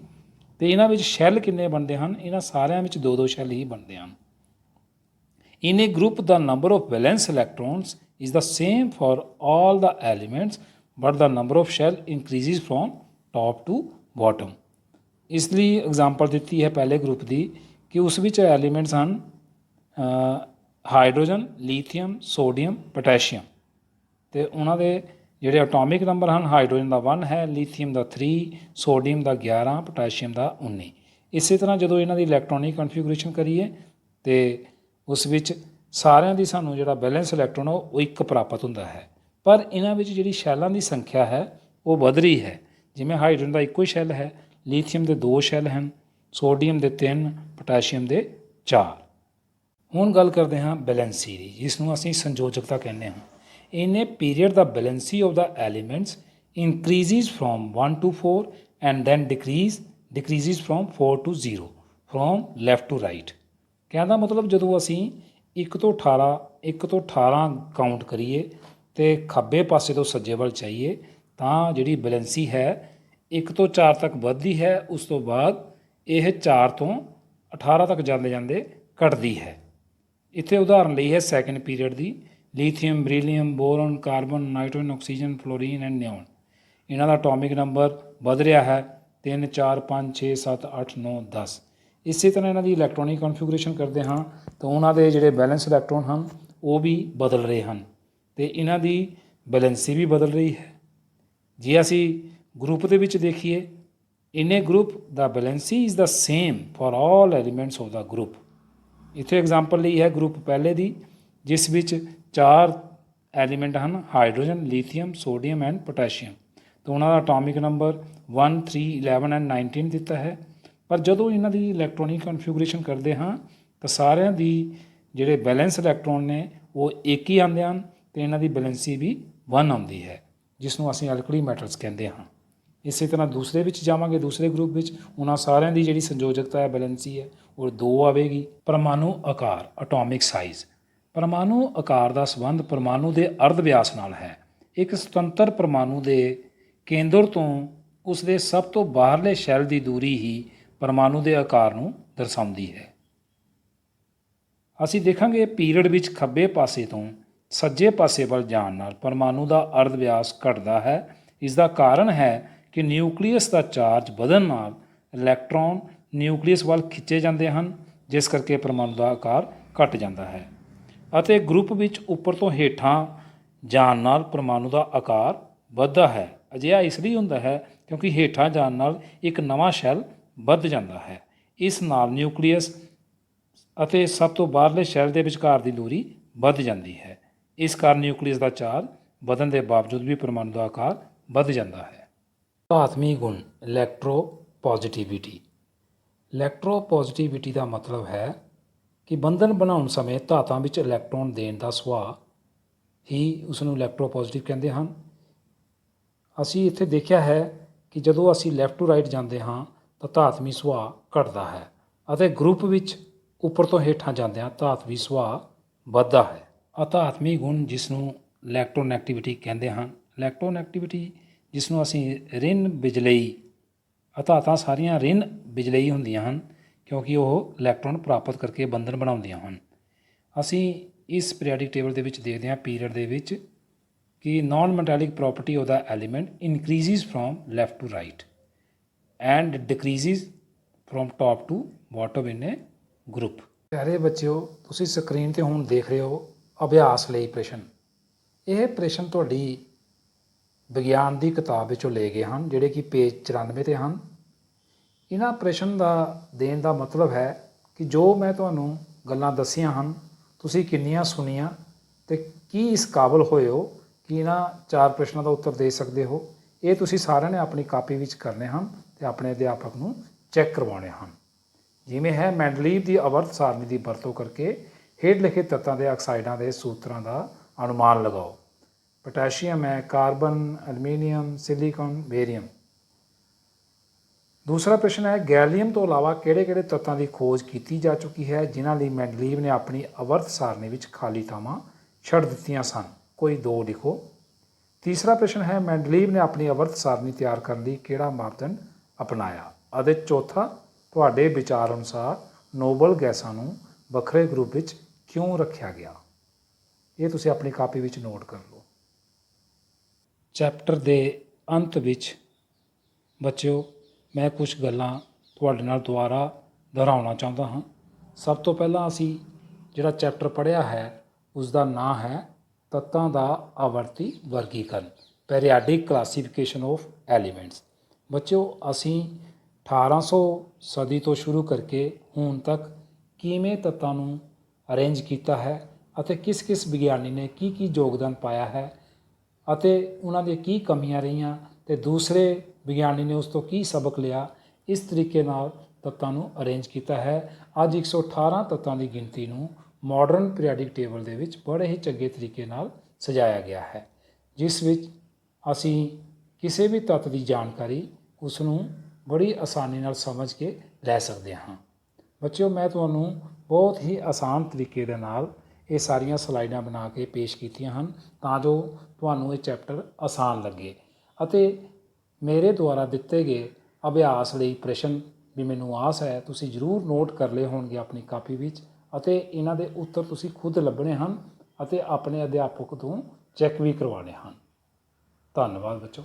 Speaker 1: ਤੇ ਇਹਨਾਂ ਵਿੱਚ ਸ਼ੈੱਲ ਕਿੰਨੇ ਬਣਦੇ ਹਨ, ਇਹਨਾਂ ਸਾਰਿਆਂ ਵਿੱਚ 2-2 ਸ਼ੈੱਲ ਹੀ ਬਣਦੇ ਹਨ। In a group, the number of valence electrons is the same for all the elements, but the number of shell increases from top to bottom. ਇਸ ਲਈ ਐਗਜ਼ਾਮਪਲ ਦਿੱਤੀ ਹੈ ਪਹਿਲੇ ਗਰੁੱਪ ਦੀ ਕਿ ਉਸ ਵਿੱਚ ਐਲੀਮੈਂਟਸ ਹਨ ਹਾਈਡਰੋਜਨ, ਲੀਥੀਅਮ, ਸੋਡੀਅਮ, ਪੋਟੈਸ਼ੀਅਮ, ਅਤੇ ਉਹਨਾਂ ਦੇ ਜਿਹੜੇ ਅਟੋਮਿਕ ਨੰਬਰ ਹਨ ਹਾਈਡਰੋਜਨ ਦਾ 1 ਹੈ, ਲੀਥੀਅਮ ਦਾ 3, ਸੋਡੀਅਮ ਦਾ 11, ਪੋਟੈਸ਼ੀਅਮ ਦਾ 19। ਇਸੇ ਤਰ੍ਹਾਂ ਜਦੋਂ ਇਹਨਾਂ ਦੀ ਇਲੈਕਟ੍ਰੋਨਿਕ ਕਨਫੀਗੂਰੇਸ਼ਨ ਕਰੀਏ ਅਤੇ ਉਸ ਵਿੱਚ ਸਾਰਿਆਂ ਦੀ ਸਾਨੂੰ ਜਿਹੜਾ ਬੈਲੈਂਸ ਇਲੈਕਟ੍ਰੋਨ ਉਹ 1 ਪ੍ਰਾਪਤ ਹੁੰਦਾ ਹੈ, ਪਰ ਇਹਨਾਂ ਵਿੱਚ ਜਿਹੜੀ ਸ਼ੈੱਲਾਂ ਦੀ ਸੰਖਿਆ ਹੈ ਉਹ ਵੱਧ ਰਹੀ ਹੈ। ਜਿਵੇਂ ਹਾਈਡਰੋਜਨ ਦਾ ਇੱਕੋ ਹੀ ਸ਼ੈੱਲ ਹੈ, ਲੀਥੀਅਮ ਦੇ 2 ਸ਼ੈੱਲ ਹਨ, ਸੋਡੀਅਮ ਦੇ 3, ਪੋਟੈਸ਼ੀਅਮ ਦੇ 4। ਹੁਣ ਗੱਲ ਕਰਦੇ ਹਾਂ ਬੈਲੈਂਸੀ, ਜਿਸ ਨੂੰ ਅਸੀਂ ਸੰਯੋਜਕਤਾ ਕਹਿੰਦੇ ਹਾਂ। In a period, the valency of the elements increases from 1 to 4 and then decreases from 4 to 0 from left to right. ਕਹਿਣ ਦਾ ਮਤਲਬ ਜਦੋਂ ਅਸੀਂ 1 ਤੋਂ 18 ਕਾਊਂਟ ਕਰੀਏ ਅਤੇ ਖੱਬੇ ਪਾਸੇ ਤੋਂ ਸੱਜੇ ਵੱਲ ਚਾਹੀਏ ਤਾਂ ਜਿਹੜੀ ਬੈਲੈਂਸੀ ਹੈ 1 ਤੋਂ 4 ਤੱਕ ਵੱਧਦੀ ਹੈ, ਉਸ ਤੋਂ ਬਾਅਦ ਇਹ 4 ਤੋਂ 18 ਤੱਕ ਜਾਂਦੇ ਜਾਂਦੇ ਘਟਦੀ ਹੈ। ਇੱਥੇ ਉਦਾਹਰਨ ਲਈ ਹੈ ਸੈਕਿੰਡ ਪੀਰੀਅਡ ਦੀ, lithium, beryllium, boron, carbon, nitrogen, oxygen, fluorine and neon. ਇਹਨਾਂ ਦਾ ਅਟੋਮਿਕ ਨੰਬਰ ਵੱਧ ਰਿਹਾ ਹੈ 3, 4, 5, 6, 7, 8, 9, 10। ਇਸੇ ਤਰ੍ਹਾਂ ਇਹਨਾਂ ਦੀ ਇਲੈਕਟ੍ਰੋਨਿਕ ਕਨਫੀਗੂਰੇਸ਼ਨ ਕਰਦੇ ਹਾਂ ਤਾਂ ਉਹਨਾਂ ਦੇ ਜਿਹੜੇ ਬੈਲੈਂਸ ਇਲੈਕਟ੍ਰੋਨ ਹਨ ਉਹ ਵੀ ਬਦਲ ਰਹੇ ਹਨ ਅਤੇ ਇਹਨਾਂ ਦੀ ਬੈਲੈਂਸੀ ਵੀ ਬਦਲ ਰਹੀ ਹੈ। ਜੇ ਅਸੀਂ ਗਰੁੱਪ ਦੇ ਵਿੱਚ ਦੇਖੀਏ, in a group the valency is the same for all elements of the group. ਇੱਥੇ ਐਗਜ਼ਾਮਪਲ ਲਈ ਹੈ ਗਰੁੱਪ ਪਹਿਲੇ ਦੀ, ਜਿਸ ਵਿੱਚ 4 ਐਲੀਮੈਂਟ ਹਨ ਹਾਈਡਰੋਜਨ, ਲੀਥੀਅਮ, ਸੋਡੀਅਮ ਐਂਡ ਪੋਟੈਸ਼ੀਅਮ। ਦੋਨਾਂ ਦਾ ਅਟੋਮਿਕ ਨੰਬਰ 1 3 11 ਐਂਡ 19 ਦਿੱਤਾ ਹੈ। ਪਰ ਜਦੋਂ ਇਹਨਾਂ ਦੀ ਇਲੈਕਟ੍ਰੋਨਿਕ ਕਨਫਿਗੂਰੇਸ਼ਨ ਕਰਦੇ ਹਾਂ ਤਾਂ ਸਾਰਿਆਂ ਦੀ ਜਿਹੜੇ ਬੈਲੈਂਸ ਇਲੈਕਟ੍ਰੋਨ ਨੇ ਉਹ ਇੱਕ ਹੀ ਆਉਂਦੇ ਹਨ ਅਤੇ ਇਹਨਾਂ ਦੀ ਬੈਲੈਂਸੀ ਵੀ 1 ਆਉਂਦੀ ਹੈ, ਜਿਸ ਨੂੰ ਅਸੀਂ ਐਲਕਲੀ ਮੈਟਲਸ ਕਹਿੰਦੇ ਹਾਂ। ਇਸੇ ਤਰ੍ਹਾਂ ਦੂਸਰੇ ਵਿੱਚ ਜਾਵਾਂਗੇ, ਦੂਸਰੇ ਗਰੁੱਪ ਵਿੱਚ ਉਹਨਾਂ ਸਾਰਿਆਂ ਦੀ ਜਿਹੜੀ ਸੰਯੋਜਕਤਾ ਹੈ, ਬੈਲੈਂਸੀ ਹੈ, ਉਹ 2 ਆਵੇਗੀ। ਪਰਮਾਣੂ ਆਕਾਰ ਅਟੋਮਿਕ ਸਾਈਜ਼। ਪਰਮਾਣੂ ਆਕਾਰ ਦਾ ਸੰਬੰਧ ਪਰਮਾਣੂ ਦੇ ਅਰਧ ਵਿਆਸ ਨਾਲ ਹੈ। ਇੱਕ ਸੁਤੰਤਰ ਪਰਮਾਣੂ ਦੇ ਕੇਂਦਰ ਤੋਂ ਉਸ ਦੇ ਸਭ ਤੋਂ ਬਾਹਰਲੇ ਸ਼ੈੱਲ ਦੀ ਦੂਰੀ ਹੀ ਪਰਮਾਣੂ ਦੇ ਆਕਾਰ ਨੂੰ ਦਰਸਾਉਂਦੀ ਹੈ। ਅਸੀਂ ਦੇਖਾਂਗੇ ਪੀਰੀਅਡ ਵਿੱਚ ਖੱਬੇ ਪਾਸੇ ਤੋਂ ਸੱਜੇ ਪਾਸੇ ਵੱਲ ਜਾਣ ਨਾਲ ਪਰਮਾਣੂ ਦਾ ਅਰਧ ਵਿਆਸ ਘਟਦਾ ਹੈ। ਇਸ ਦਾ ਕਾਰਨ ਹੈ ਕਿ ਨਿਊਕਲੀਅਸ ਦਾ ਚਾਰਜ ਵਧਣ ਨਾਲ ਇਲੈਕਟ੍ਰੌਨ ਨਿਊਕਲੀਅਸ ਵੱਲ ਖਿੱਚੇ ਜਾਂਦੇ ਹਨ, ਜਿਸ ਕਰਕੇ ਪਰਮਾਣੂ ਦਾ ਆਕਾਰ ਘਟ ਜਾਂਦਾ ਹੈ। ਅਤੇ ਗਰੁੱਪ ਵਿੱਚ ਉੱਪਰ ਤੋਂ ਹੇਠਾਂ ਜਾਣ ਨਾਲ ਪਰਮਾਣੂ ਦਾ ਆਕਾਰ ਵੱਧਦਾ ਹੈ। ਅਜਿਹਾ ਇਸ ਲਈ ਹੁੰਦਾ ਹੈ ਕਿਉਂਕਿ ਹੇਠਾਂ ਜਾਣ ਨਾਲ ਇੱਕ ਨਵਾਂ ਸ਼ੈੱਲ ਵੱਧ ਜਾਂਦਾ ਹੈ। ਇਸ ਨਾਲ ਨਿਊਕਲੀਅਸ ਅਤੇ ਸਭ ਤੋਂ ਬਾਹਰਲੇ ਸ਼ੈੱਲ ਦੇ ਵਿਚਕਾਰ ਦੀ ਦੂਰੀ ਵੱਧ ਜਾਂਦੀ ਹੈ। ਇਸ ਕਾਰਨ ਨਿਊਕਲੀਅਸ ਦਾ ਚਾਰਜ ਵਧਣ ਦੇ ਬਾਵਜੂਦ ਵੀ ਪਰਮਾਣੂ ਦਾ ਆਕਾਰ ਵੱਧ ਜਾਂਦਾ ਹੈ। ਧਾਤਮੀ ਗੁਣ ਇਲੈਕਟ੍ਰੋਪੋਜ਼ਿਟਿਵਿਟੀ। ਇਲੈਕਟ੍ਰੋਪੋਜ਼ਿਟਿਵਿਟੀ ਦਾ ਮਤਲਬ ਹੈ ਕਿ ਬੰਧਨ ਬਣਾਉਣ ਸਮੇਂ ਧਾਤਾਂ ਵਿੱਚ ਇਲੈਕਟ੍ਰੋਨ ਦੇਣ ਦਾ ਸੁਭਾਅ ਹੀ ਉਸ ਨੂੰ ਇਲੈਕਟ੍ਰੋਪੋਜ਼ਿਟਿਵ ਕਹਿੰਦੇ ਹਨ। ਅਸੀਂ ਇੱਥੇ ਦੇਖਿਆ ਹੈ ਕਿ ਜਦੋਂ ਅਸੀਂ ਲੈਫਟ ਟੂ ਰਾਈਟ ਜਾਂਦੇ ਹਾਂ ਤਾਂ ਧਾਤਵੀ ਸੁਭਾਅ ਘਟਦਾ ਹੈ ਅਤੇ ਗਰੁੱਪ ਵਿੱਚ ਉੱਪਰ ਤੋਂ ਹੇਠਾਂ ਜਾਂਦਿਆਂ ਧਾਤਵੀ ਸੁਭਾਅ ਵੱਧਦਾ ਹੈ। ਅਧਾਤਮੀ ਗੁਣ ਜਿਸ ਨੂੰ ਇਲੈਕਟ੍ਰੋਨੈਗੇਟਿਵਿਟੀ ਕਹਿੰਦੇ ਹਨ। ਇਲੈਕਟ੍ਰੋਨੈਗੇਟਿਵਿਟੀ ਜਿਸ ਨੂੰ ਅਸੀਂ ਰਿਣ ਬਿਜਲਈ, ਧਾਤਾਂ ਸਾਰੀਆਂ ਰਿਣ ਬਿਜਲਈ ਹੁੰਦੀਆਂ ਹਨ ਕਿਉਂਕਿ ਉਹ ਇਲੈਕਟ੍ਰੋਨ ਪ੍ਰਾਪਤ ਕਰਕੇ ਬੰਧਨ ਬਣਾਉਂਦੀਆਂ ਹਨ। ਅਸੀਂ ਇਸ ਪੀਰੀਆਡਿਕ ਟੇਬਲ ਦੇ ਵਿੱਚ ਦੇਖਦੇ ਹਾਂ ਪੀਰੀਅਡ ਦੇ ਵਿੱਚ ਕਿ non metallic property of the element increases from left to right and decreases from top to bottom in a group. ਪਿਆਰੇ ਬੱਚਿਓ, ਤੁਸੀਂ ਸਕਰੀਨ 'ਤੇ ਹੁਣ ਦੇਖ ਰਹੇ ਹੋ ਅਭਿਆਸ ਲਈ ਪ੍ਰਸ਼ਨ। ਇਹ ਪ੍ਰਸ਼ਨ ਤੁਹਾਡੀ ਵਿਗਿਆਨ ਦੀ ਕਿਤਾਬ ਵਿੱਚੋਂ ਲਏ ਗਏ ਹਨ, ਜਿਹੜੇ ਕਿ ਪੇਜ 94 'ਤੇ ਹਨ। ਇਹਨਾਂ ਪ੍ਰਸ਼ਨ ਦਾ ਦੇਣ ਦਾ ਮਤਲਬ ਹੈ ਕਿ ਜੋ ਮੈਂ ਤੁਹਾਨੂੰ ਗੱਲਾਂ ਦੱਸੀਆਂ ਹਨ ਤੁਸੀਂ ਕਿੰਨੀਆਂ ਸੁਣੀਆਂ ਅਤੇ ਕੀ ਇਸ ਕਾਬਲ ਹੋਏ ਹੋ ਕਿ ਇਹਨਾਂ 4 ਪ੍ਰਸ਼ਨਾਂ ਦਾ ਉੱਤਰ ਦੇ ਸਕਦੇ ਹੋ। ਇਹ ਤੁਸੀਂ ਸਾਰਿਆਂ ਨੇ ਆਪਣੀ ਕਾਪੀ ਵਿੱਚ ਕਰਨੇ ਹਨ ਅਤੇ ਆਪਣੇ ਅਧਿਆਪਕ ਨੂੰ ਚੈੱਕ ਕਰਵਾਉਣੇ ਹਨ। ਜਿਵੇਂ ਹੈ ਮੈਂਡਲੀਵ ਦੀ ਆਵਰਤ ਸਾਰਣੀ ਦੀ ਵਰਤੋਂ ਕਰਕੇ ਹੇਠ ਲਿਖੇ ਤੱਤਾਂ ਦੇ ਆਕਸਾਈਡਾਂ ਦੇ ਸੂਤਰਾਂ ਦਾ ਅਨੁਮਾਨ ਲਗਾਓ। ਪੋਟਾਸ਼ੀਅਮ ਹੈ, ਕਾਰਬਨ, ਐਲੂਮੀਨੀਅਮ, ਸਿਲੀਕਨ, ਬੇਰੀਅਮ। ਦੂਸਰਾ ਪ੍ਰਸ਼ਨ ਹੈ ਗੈਲੀਅਮ ਤੋਂ ਇਲਾਵਾ ਕਿਹੜੇ-ਕਿਹੜੇ ਤੱਤਾਂ ਦੀ ਖੋਜ ਕੀਤੀ ਜਾ ਚੁੱਕੀ ਹੈ ਜਿਨ੍ਹਾਂ ਲਈ ਮੈਂਡਲੀਵ ਨੇ ਆਪਣੀ ਆਵਰਤ ਸਾਰਣੀ ਵਿੱਚ ਖਾਲੀ ਥਾਵਾਂ ਛੱਡ ਦਿੱਤੀਆਂ ਸਨ। ਕੋਈ 2 ਲਿਖੋ। ਤੀਸਰਾ ਪ੍ਰਸ਼ਨ ਹੈ ਮੈਂਡਲੀਵ ਨੇ ਆਪਣੀ ਆਵਰਤ ਸਾਰਣੀ ਤਿਆਰ ਕਰਨ ਲਈ ਕਿਹੜਾ ਮਾਪਦੰਡ ਅਪਣਾਇਆ। ਅਤੇ ਚੌਥਾ, ਤੁਹਾਡੇ ਵਿਚਾਰ ਅਨੁਸਾਰ ਨੋਬਲ ਗੈਸਾਂ ਨੂੰ ਵੱਖਰੇ ਗਰੁੱਪ ਵਿੱਚ ਕਿਉਂ ਰੱਖਿਆ ਗਿਆ। ਇਹ ਤੁਸੀਂ ਆਪਣੀ ਕਾਪੀ ਵਿੱਚ ਨੋਟ ਕਰ ਲਓ। ਚੈਪਟਰ ਦੇ ਅੰਤ ਵਿੱਚ ਬੱਚਿਓ ਮੈਂ ਕੁਝ ਗੱਲਾਂ ਤੁਹਾਡੇ ਨਾਲ ਦੁਬਾਰਾ ਦੁਹਰਾਉਣਾ ਚਾਹੁੰਦਾ ਹਾਂ। ਸਭ ਤੋਂ ਪਹਿਲਾਂ ਅਸੀਂ ਜਿਹੜਾ ਚੈਪਟਰ ਪੜ੍ਹਿਆ ਹੈ ਉਸ ਦਾ ਨਾਂ ਹੈ ਤੱਤਾਂ ਦਾ ਆਵਰਤੀ ਵਰਗੀਕਰਨ, ਪੀਰੀਆਡਿਕ ਕਲਾਸੀਫਿਕੇਸ਼ਨ ਆਫ ਐਲੀਮੈਂਟਸ। ਬੱਚਿਓ ਅਸੀਂ 1800 ਸਦੀ ਤੋਂ ਸ਼ੁਰੂ ਕਰਕੇ ਹੁਣ ਤੱਕ ਕਿਵੇਂ ਤੱਤਾਂ ਨੂੰ ਅਰੇਂਜ ਕੀਤਾ ਹੈ ਅਤੇ ਕਿਸ ਵਿਗਿਆਨੀ ਨੇ ਕੀ ਯੋਗਦਾਨ ਪਾਇਆ ਹੈ ਅਤੇ ਉਹਨਾਂ ਦੀਆਂ ਕੀ ਕਮੀਆਂ ਰਹੀਆਂ ਅਤੇ ਦੂਸਰੇ ਵਿਗਿਆਨੀ ਨੇ ਉਸ ਤੋਂ ਕੀ ਸਬਕ ਲਿਆ, ਇਸ ਤਰੀਕੇ ਨਾਲ ਤੱਤਾਂ ਨੂੰ ਅਰੇਂਜ ਕੀਤਾ ਹੈ। ਅੱਜ 118 ਤੱਤਾਂ ਦੀ ਗਿਣਤੀ ਨੂੰ ਮਾਡਰਨ ਪੀਰੀਆਡਿਕ ਟੇਬਲ ਦੇ ਵਿੱਚ ਬੜੇ ਹੀ ਚੰਗੇ ਤਰੀਕੇ ਨਾਲ ਸਜਾਇਆ ਗਿਆ ਹੈ, ਜਿਸ ਵਿੱਚ ਅਸੀਂ ਕਿਸੇ ਵੀ ਤੱਤ ਦੀ ਜਾਣਕਾਰੀ ਉਸ ਨੂੰ ਬੜੀ ਆਸਾਨੀ ਨਾਲ ਸਮਝ ਕੇ ਲੈ ਸਕਦੇ ਹਾਂ। ਬੱਚਿਓ ਮੈਂ ਤੁਹਾਨੂੰ ਬਹੁਤ ਹੀ ਆਸਾਨ ਤਰੀਕੇ ਦੇ ਨਾਲ ਇਹ ਸਾਰੀਆਂ ਸਲਾਈਡਾਂ ਬਣਾ ਕੇ ਪੇਸ਼ ਕੀਤੀਆਂ ਹਨ ਤਾਂ ਜੋ ਤੁਹਾਨੂੰ ਇਹ ਚੈਪਟਰ ਆਸਾਨ ਲੱਗੇ ਅਤੇ ਮੇਰੇ ਦੁਆਰਾ ਦਿੱਤੇ ਗਏ ਅਭਿਆਸ ਲਈ ਪ੍ਰਸ਼ਨ ਵੀ ਮੈਨੂੰ ਆਸ ਹੈ ਤੁਸੀਂ ਜ਼ਰੂਰ ਨੋਟ ਕਰ ਲਏ ਹੋਣਗੇ ਆਪਣੀ ਕਾਪੀ ਵਿੱਚ ਅਤੇ ਇਹਨਾਂ ਦੇ ਉੱਤਰ ਤੁਸੀਂ ਖੁਦ ਲੱਭਣੇ ਹਨ ਅਤੇ ਆਪਣੇ ਅਧਿਆਪਕ ਤੋਂ ਚੈੱਕ ਵੀ ਕਰਵਾਉਣੇ ਹਨ। ਧੰਨਵਾਦ ਬੱਚੋ।